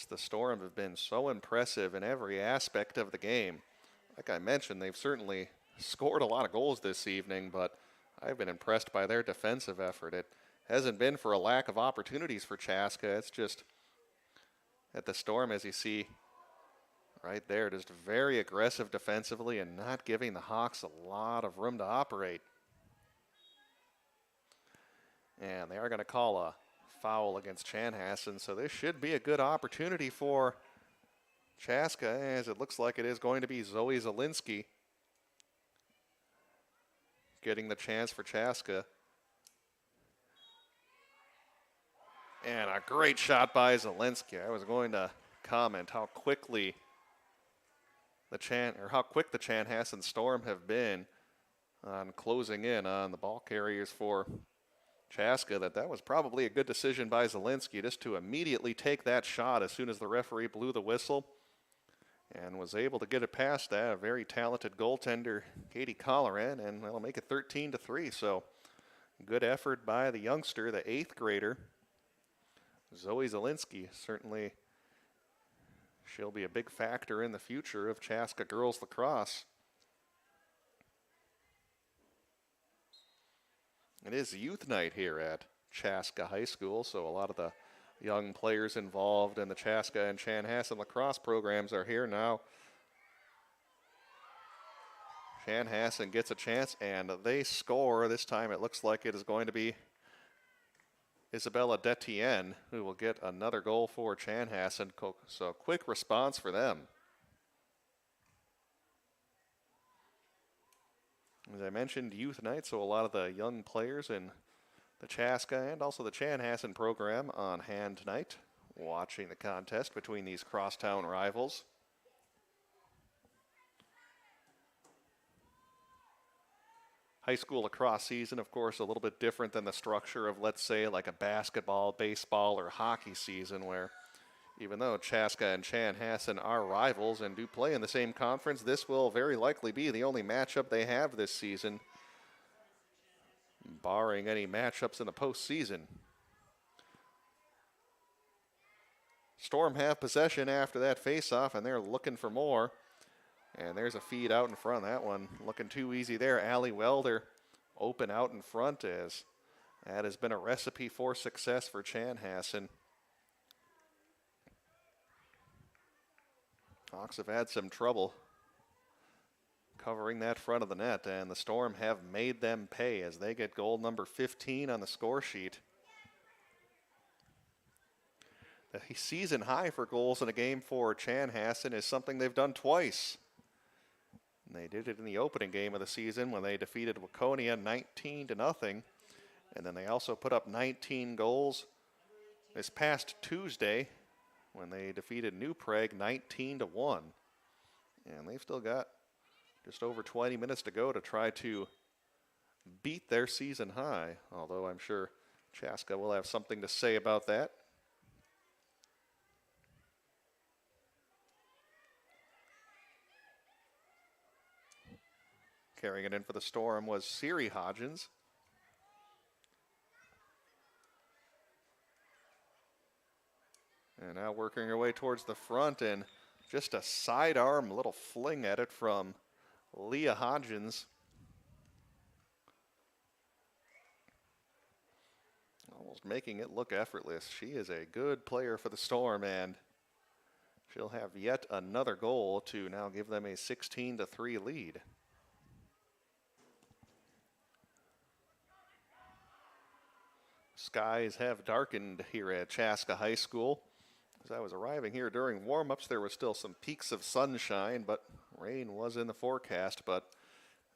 The Storm have been so impressive in every aspect of the game. Like I mentioned, they've certainly scored a lot of goals this evening, but I've been impressed by their defensive effort. It hasn't been for a lack of opportunities for Chaska. It's just at the Storm, as you see right there, just very aggressive defensively and not giving the Hawks a lot of room to operate. And they are going to call a foul against Chanhassen, so this should be a good opportunity for Chaska, as it looks like it is going to be Zoe Zielinski getting the chance for Chaska. And a great shot by Zielinski. I was going to comment how quickly how quick the Chanhassen Storm have been on closing in on the ball carriers for Chaska, that was probably a good decision by Zielinski just to immediately take that shot as soon as the referee blew the whistle, and was able to get it past that. A very talented goaltender, Katie Colleran, and they'll make it 13-3. So good effort by the youngster, the 8th grader, Zoe Zielinski. Certainly she'll be a big factor in the future of Chaska Girls Lacrosse. It is youth night here at Chaska High School, so a lot of the young players involved in the Chaska and Chanhassen lacrosse programs are here now. Chanhassen gets a chance, and they score. This time it looks like it is going to be Isabella Detienne, who will get another goal for Chanhassen. So quick response for them. As I mentioned, youth night, so a lot of the young players in the Chaska and also the Chanhassen program on hand tonight, watching the contest between these crosstown rivals. High school lacrosse season, of course, a little bit different than the structure of, let's say, like a basketball, baseball, or hockey season, where even though Chaska and Chanhassen are rivals and do play in the same conference, this will very likely be the only matchup they have this season, barring any matchups in the postseason. Storm have possession after that faceoff, and they're looking for more. And there's a feed out in front. That one looking too easy there. Allie Welder open out in front, as that has been a recipe for success for Chanhassen. Hawks have had some trouble covering that front of the net, and the Storm have made them pay as they get goal number 15 on the score sheet. The season high for goals in a game for Chanhassen is something they've done twice. And they did it in the opening game of the season when they defeated Waconia 19-0. And then they also put up 19 goals this past Tuesday when they defeated New Prague 19-1. And they've still got just over 20 minutes to go to try to beat their season high, although I'm sure Chaska will have something to say about that. Carrying it in for the Storm was Siri Hodgins. And now working her way towards the front, and just a sidearm little fling at it from Leah Hodgins. Almost making it look effortless. She is a good player for the Storm, and she'll have yet another goal to now give them a 16-3 lead. Skies have darkened here at Chaska High School. As I was arriving here during warm-ups, there was still some peaks of sunshine, but rain was in the forecast. But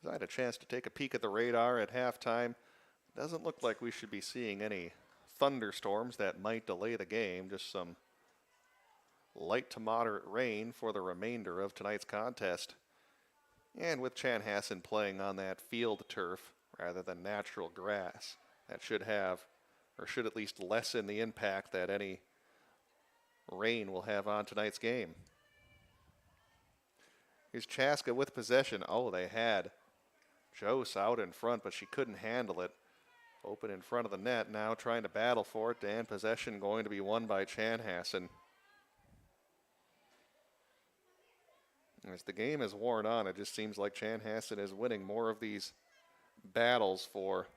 as I had a chance to take a peek at the radar at halftime, doesn't look like we should be seeing any thunderstorms that might delay the game. Just some light to moderate rain for the remainder of tonight's contest. And with Chanhassen playing on that field turf rather than natural grass, that should have, or should at least lessen the impact that any rain will have on tonight's game. Here's Chaska with possession. Oh, they had Jose out in front, but she couldn't handle it. Open in front of the net, now trying to battle for it, and possession going to be won by Chanhassen. As the game has worn on, it just seems like Chanhassen is winning more of these battles for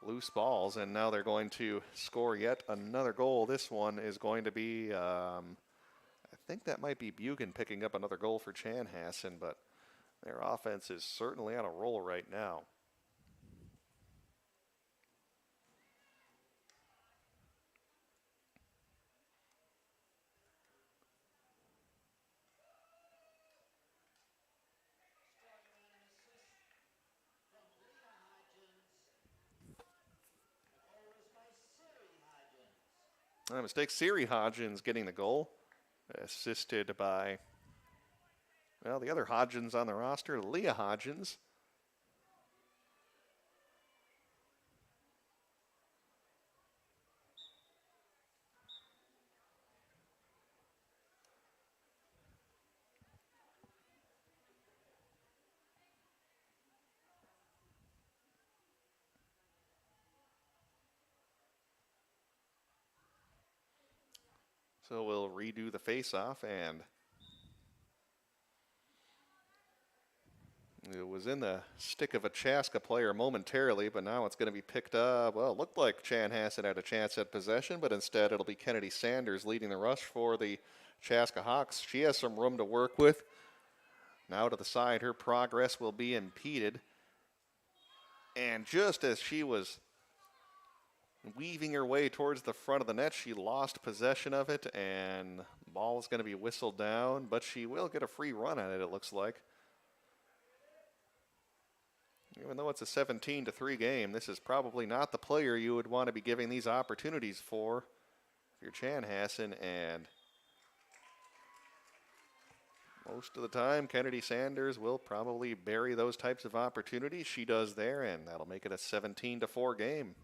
loose balls, and now they're going to score yet another goal. This one is going to be, I think that might be Bugan picking up another goal for Chanhassen, but their offense is certainly on a roll right now. Mistake. Siri Hodgins getting the goal, assisted by, well, the other Hodgins on the roster, Leah Hodgins. So we'll redo the face-off, and it was in the stick of a Chaska player momentarily, but now it's going to be picked up. Well, it looked like Chanhassen had a chance at possession, but instead it'll be Kennedy Sanders leading the rush for the Chaska Hawks. She has some room to work with. Now to the side, her progress will be impeded. And just as she was weaving her way towards the front of the net, she lost possession of it, and the ball is going to be whistled down, but she will get a free run at it, it looks like. Even though it's a 17-3 game, this is probably not the player you would want to be giving these opportunities for if you're Chanhassen, and most of the time, Kennedy Sanders will probably bury those types of opportunities. She does there, and that'll make it a 17-4 game.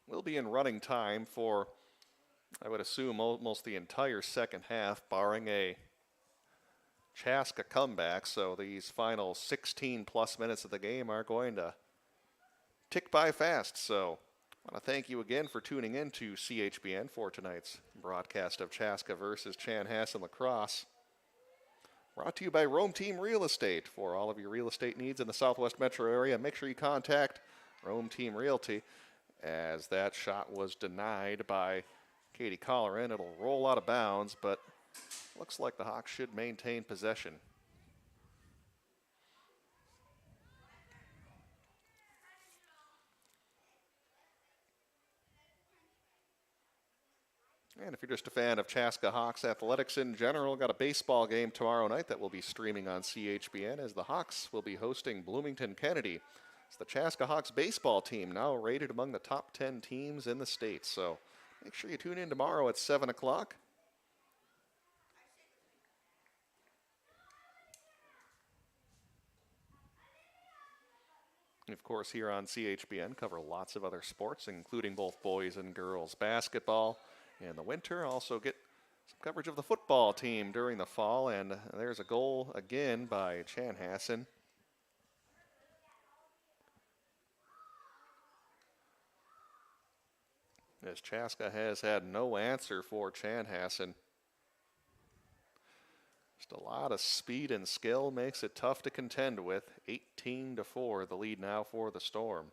We'll be in running time for, I would assume, almost the entire second half, barring a Chaska comeback. So these final 16-plus minutes of the game are going to tick by fast. So I want to thank you again for tuning in to CHBN for tonight's broadcast of Chaska versus Chanhassen Lacrosse. Brought to you by Rome Team Real Estate. For all of your real estate needs in the Southwest Metro area, make sure you contact Rome Team Realty. As that shot was denied by Katie Colleran, it'll roll out of bounds, but looks like the Hawks should maintain possession. And if you're just a fan of Chaska Hawks athletics in general, got a baseball game tomorrow night that will be streaming on CHBN as the Hawks will be hosting Bloomington Kennedy. It's the Chaska Hawks baseball team, now rated among the top 10 teams in the state. So make sure you tune in tomorrow at 7 o'clock. Of course, here on CHBN, cover lots of other sports, including both boys and girls basketball in the winter. Also get some coverage of the football team during the fall. And there's a goal again by Chanhassen. As Chaska has had no answer for Chanhassen. Just a lot of speed and skill makes it tough to contend with. 18-4, the lead now for the Storm.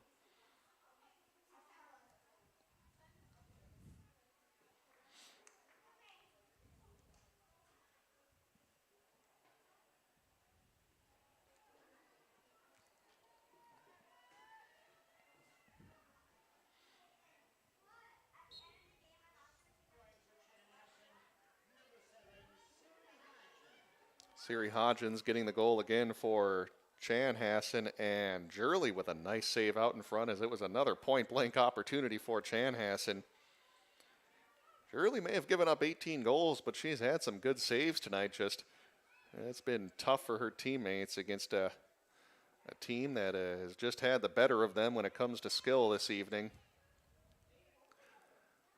Siri Hodgins getting the goal again for Chanhassen, and Jurley with a nice save out in front as it was another point-blank opportunity for Chanhassen. Jurley may have given up 18 goals, but she's had some good saves tonight. Just it's been tough for her teammates against a team that has just had the better of them when it comes to skill this evening.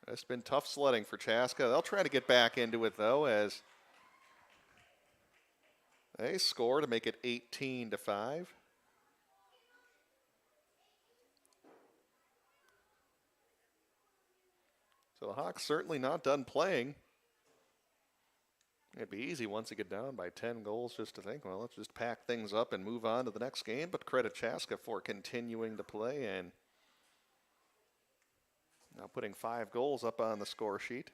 It's been tough sledding for Chaska. They'll try to get back into it, though, as they score to make it 18-5. So the Hawks certainly not done playing. It'd be easy once you get down by 10 goals just to think, well, let's just pack things up and move on to the next game. But credit Chaska for continuing to play and now putting 5 goals up on the score sheet.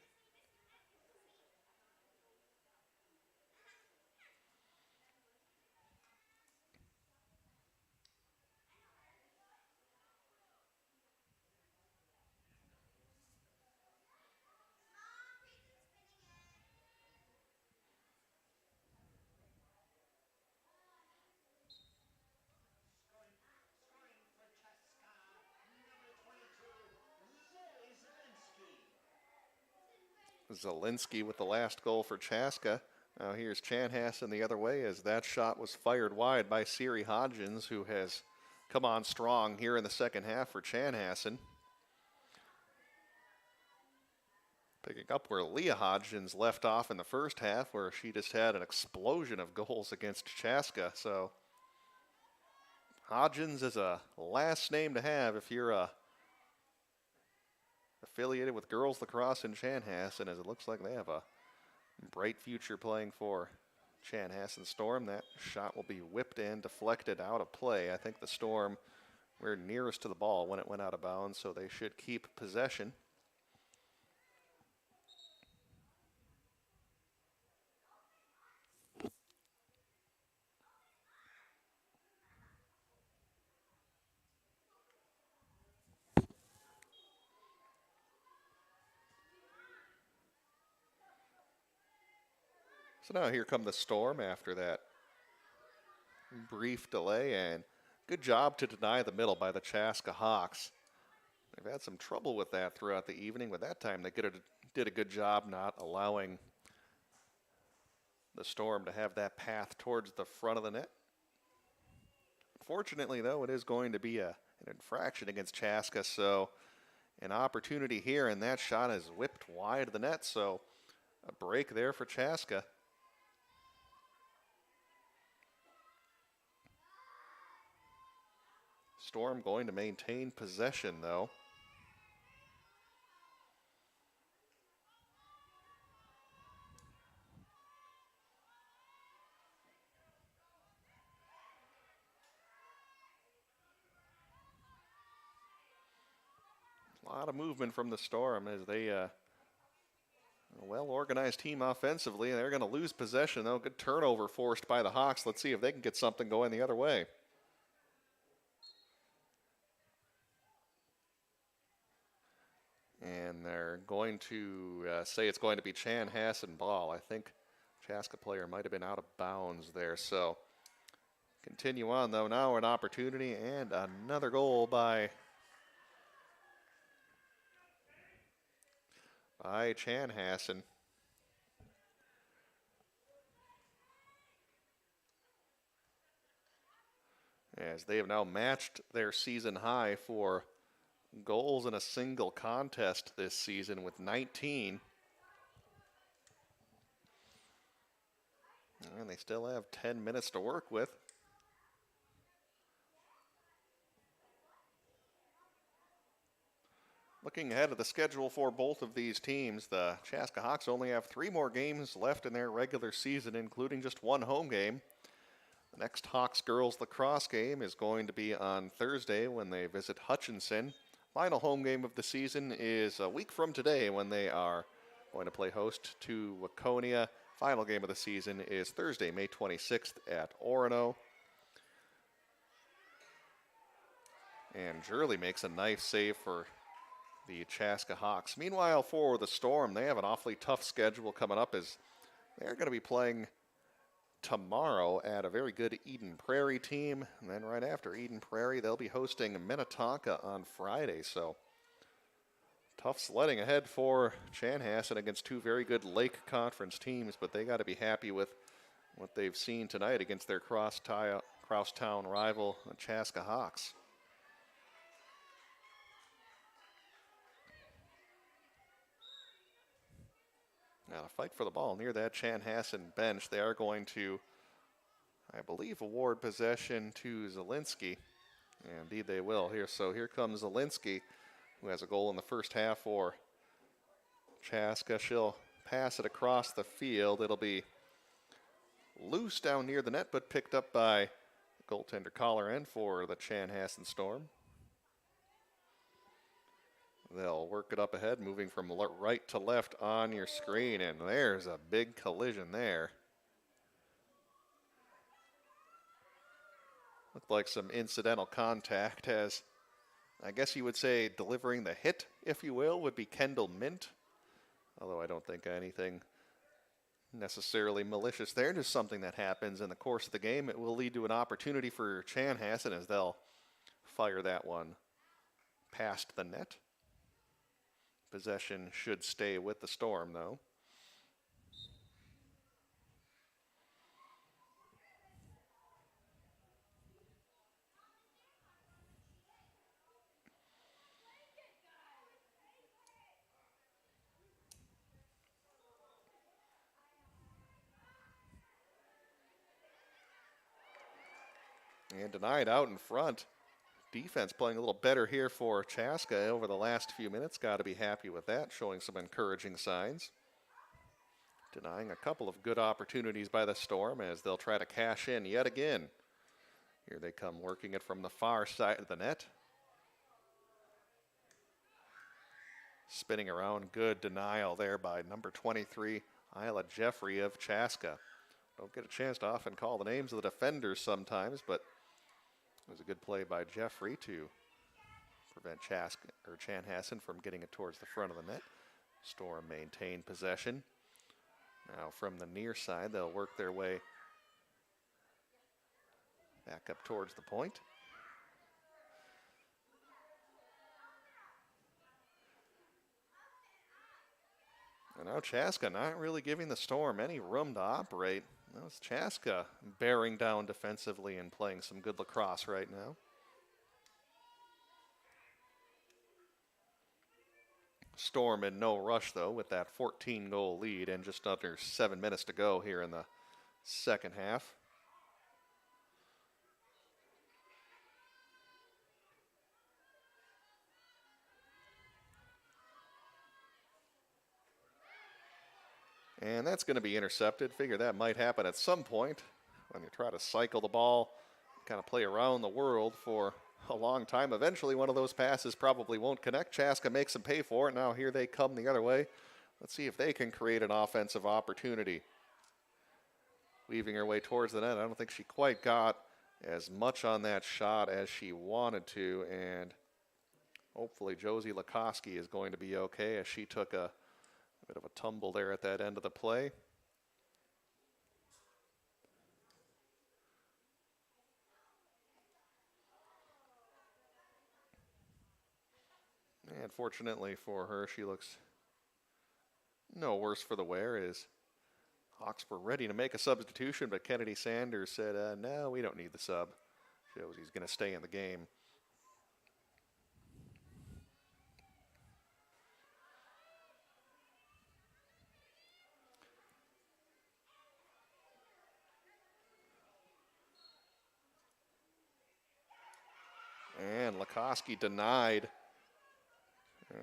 Zielinski with the last goal for Chaska. Now here's Chanhassen the other way as that shot was fired wide by Siri Hodgins, who has come on strong here in the second half for Chanhassen. Picking up where Leah Hodgins left off in the first half, where she just had an explosion of goals against Chaska. So Hodgins is a last name to have if you're affiliated with Girls Lacrosse in Chanhassen, as it looks like they have a bright future playing for Chanhassen Storm. That shot will be whipped and deflected out of play. I think the Storm were nearest to the ball when it went out of bounds, so they should keep possession. So now here come the Storm after that brief delay, and good job to deny the middle by the Chaska Hawks. They've had some trouble with that throughout the evening, but that time they did a good job not allowing the Storm to have that path towards the front of the net. Fortunately, though, it is going to be an infraction against Chaska, so an opportunity here, and that shot is whipped wide of the net, so a break there for Chaska. Storm going to maintain possession, though. A lot of movement from the Storm as they, a well-organized team offensively. They're going to lose possession, though. Good turnover forced by the Hawks. Let's see if they can get something going the other way. And they're going to say it's going to be Chanhassen ball. I think Chaska player might have been out of bounds there. So Continue on, though. Now an opportunity and another goal by Chanhassen. As they have now matched their season high for goals in a single contest this season with 19. And they still have 10 minutes to work with. Looking ahead at the schedule for both of these teams, the Chaska Hawks only have 3 more games left in their regular season, including just 1 home game. The next Hawks Girls Lacrosse game is going to be on Thursday when they visit Hutchinson. Final home game of the season is a week from today when they are going to play host to Waconia. Final game of the season is Thursday, May 26th at Orono. And Jurley makes a nice save for the Chaska Hawks. Meanwhile, for the Storm, they have an awfully tough schedule coming up as they're going to be playing tomorrow at a very good Eden Prairie team. And then right after Eden Prairie, they'll be hosting Minnetonka on Friday. So tough sledding ahead for Chanhassen against 2 very good Lake Conference teams, but they got to be happy with what they've seen tonight against their crosstown rival, the Chaska Hawks. Now, a fight for the ball near that Chanhassen bench. They are going to, I believe, award possession to Zielinski. And indeed, they will here. So here comes Zielinski, who has a goal in the first half for Chaska. She'll pass it across the field. It'll be loose down near the net, but picked up by goaltender Collar for the Chanhassen Storm. They'll work it up ahead, moving from right to left on your screen, and there's a big collision there. Looked like some incidental contact, as I guess you would say delivering the hit, if you will, would be Kendall Mint. Although I don't think anything necessarily malicious there, just something that happens in the course of the game. It will lead to an opportunity for Chanhassen as they'll fire that one past the net. Possession should stay with the Storm, though. And denied out in front. Defense playing a little better here for Chaska over the last few minutes. Got to be happy with that, showing some encouraging signs. Denying a couple of good opportunities by the Storm as they'll try to cash in yet again. Here they come, working it from the far side of the net. Spinning around, good denial there by number 23, Isla Jeffrey of Chaska. Don't get a chance to often call the names of the defenders sometimes, but it was a good play by Jeffrey to prevent Chanhassen from getting it towards the front of the net. Storm maintained possession. Now from the near side, they'll work their way back up towards the point. And now Chaska not really giving the Storm any room to operate. That was Chaska bearing down defensively and playing some good lacrosse right now. Storm in no rush, though, with that 14-goal lead and just under 7 minutes to go here in the second half. And that's going to be intercepted. Figure that might happen at some point when you try to cycle the ball, kind of play around the world for a long time. Eventually, one of those passes probably won't connect. Chaska makes them pay for it. Now here they come the other way. Let's see if they can create an offensive opportunity. Weaving her way towards the net. I don't think she quite got as much on that shot as she wanted to. And hopefully Josie Lakoski is going to be okay as she took a bit of a tumble there at that end of the play. And fortunately for her, she looks no worse for the wear, as Hawks were ready to make a substitution, but Kennedy Sanders said, no, we don't need the sub. Shows he's going to stay in the game. And Lakoski denied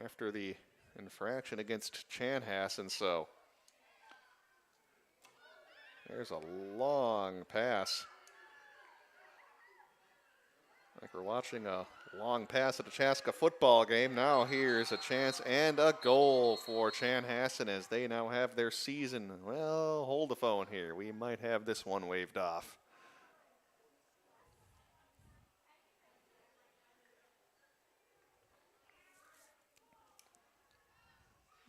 after the infraction against Chanhassen, so there's a long pass. Like we're watching a long pass at a Chaska football game. Now here's a chance and a goal for Chanhassen as they now have their season. Well, hold the phone here. We might have this one waved off.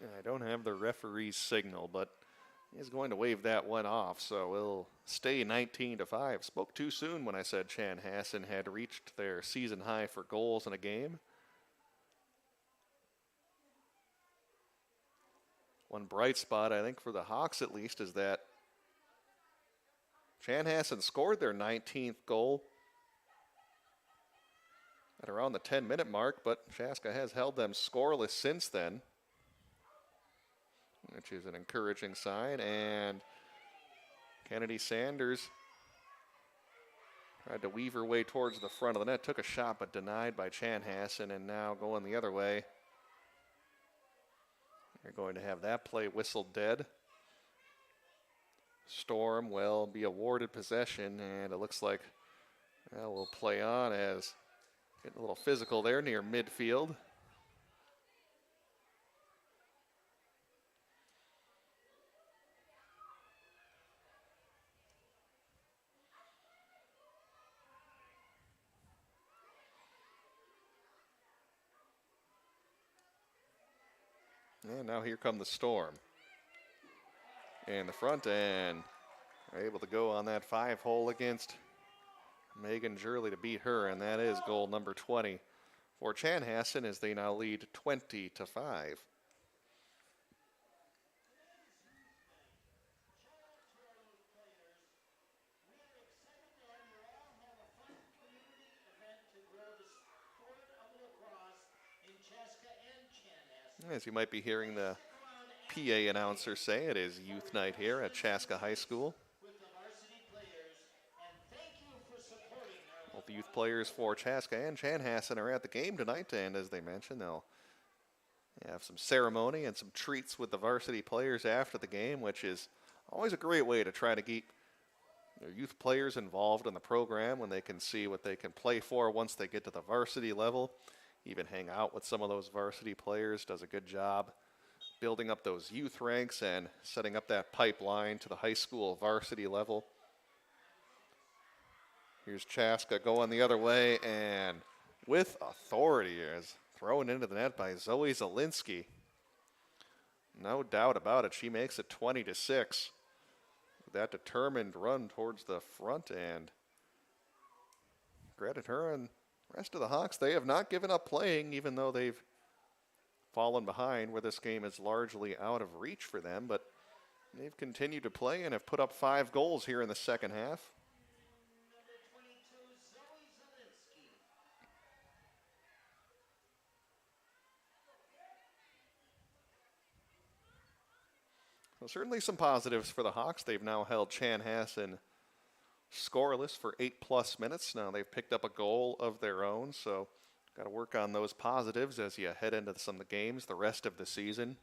I don't have the referee's signal, but he's going to wave that one off, so we'll stay 19-5. Spoke too soon when I said Chanhassen had reached their season high for goals in a game. One bright spot, I think, for the Hawks at least, is that Chanhassen scored their 19th goal at around the 10-minute mark, but Chaska has held them scoreless since then, which is an encouraging sign. And Kennedy Sanders tried to weave her way towards the front of the net, took a shot but denied by Chanhassen, and now going the other way. You're going to have that play whistled dead. Storm will be awarded possession, and it looks like we'll play on as getting a little physical there near midfield. And now here come the Storm. And the front end are able to go on that 5-hole against Megan Jurley to beat her, and that is goal number 20 for Chanhassen as they now lead 20-5. As you might be hearing the PA announcer say, it is youth night here at Chaska High School. Both the youth players for Chaska and Chanhassen are at the game tonight, and as they mentioned, they'll have some ceremony and some treats with the varsity players after the game, which is always a great way to try to keep their youth players involved in the program when they can see what they can play for once they get to the varsity level. Even hang out with some of those varsity players, does a good job building up those youth ranks and setting up that pipeline to the high school varsity level. Here's Chaska going the other way, and with authority is thrown into the net by Zoe Zielinski. No doubt about it, she makes it 20-6. That determined run towards the front end. Credit her and rest of the Hawks, they have not given up playing, even though they've fallen behind where this game is largely out of reach for them, but they've continued to play and have put up 5 goals here in the second half. So certainly some positives for the Hawks. They've now held Chanhassen scoreless for 8+ minutes. Now they've picked up a goal of their own, so got to work on those positives as you head into some of the games the rest of the season.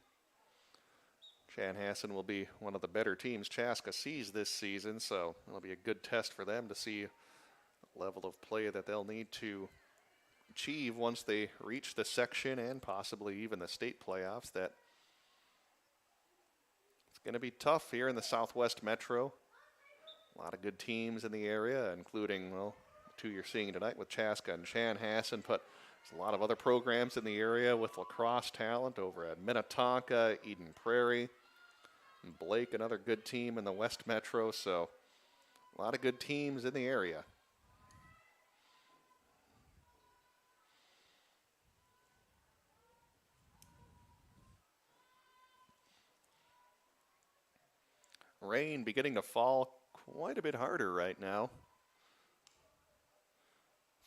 Chanhassen will be one of the better teams Chaska sees this season, so it'll be a good test for them to see the level of play that they'll need to achieve once they reach the section and possibly even the state playoffs. That it's going to be tough here in the Southwest Metro. A lot of good teams in the area, including, well, the 2 you're seeing tonight with Chaska and Chanhassen, but there's a lot of other programs in the area with lacrosse talent over at Minnetonka, Eden Prairie, and Blake, another good team in the West Metro, so a lot of good teams in the area. rain beginning to fall quite a bit harder right now.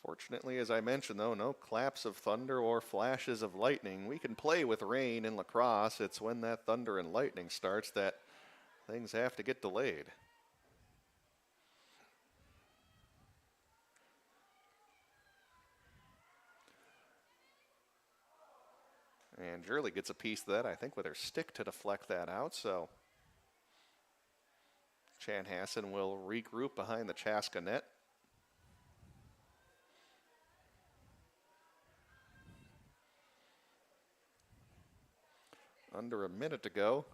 Fortunately, as I mentioned, though, no claps of thunder or flashes of lightning. We can play with rain in lacrosse. It's when that thunder and lightning starts that things have to get delayed. And Jurley gets a piece of that, I think, with her stick to deflect that out. So Chanhassen will regroup behind the Chaska net. Under a minute to go.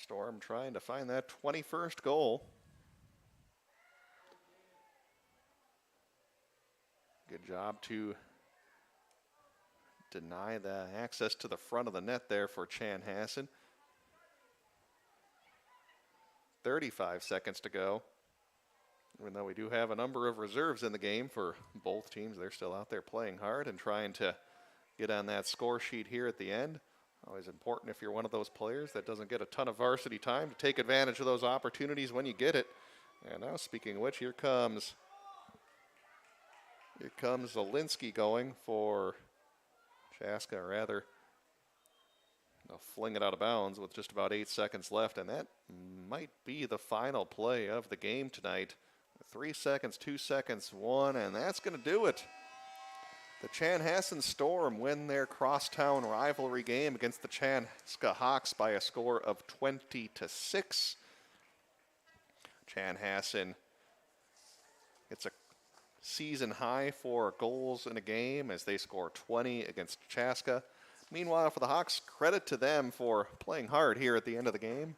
Storm trying to find that 21st goal. Good job to deny the access to the front of the net there for Chanhassen. 35 seconds to go. Even though we do have a number of reserves in the game for both teams, they're still out there playing hard and trying to get on that score sheet here at the end. Always important if you're one of those players that doesn't get a ton of varsity time to take advantage of those opportunities when you get it. And now, speaking of which, here comes Zielinski going for Chaska, rather. They'll fling it out of bounds with just about 8 seconds left, and that might be the final play of the game tonight. 3 seconds, 2 seconds, 1, and that's going to do it. The Chanhassen Storm win their crosstown rivalry game against the Chaska Hawks by a score of 20-6. Chanhassen gets a season high for goals in a game as they score 20 against Chaska. Meanwhile, for the Hawks, credit to them for playing hard here at the end of the game,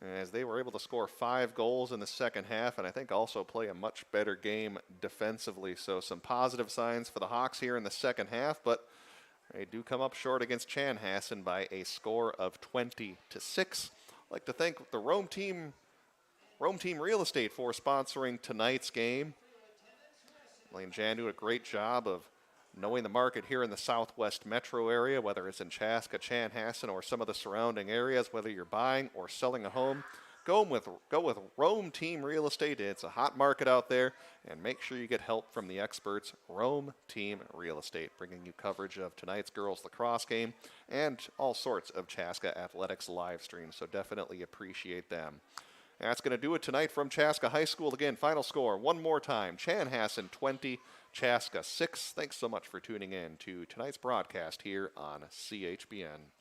as they were able to score 5 goals in the second half and I think also play a much better game defensively. So some positive signs for the Hawks here in the second half, but they do come up short against Chanhassen by a score of 20-6. I'd like to thank the Rome Team Real Estate for sponsoring tonight's game. Lane Jan did a great job of knowing the market here in the Southwest metro area, whether it's in Chaska, Chanhassen, or some of the surrounding areas, whether you're buying or selling a home, go with Rome Team Real Estate. It's a hot market out there, and make sure you get help from the experts. Rome Team Real Estate, bringing you coverage of tonight's girls lacrosse game and all sorts of Chaska athletics live streams, so definitely appreciate them. That's going to do it tonight from Chaska High School. Again, final score one more time, Chanhassen 20, Chaska 6. Thanks so much for tuning in to tonight's broadcast here on CHBN.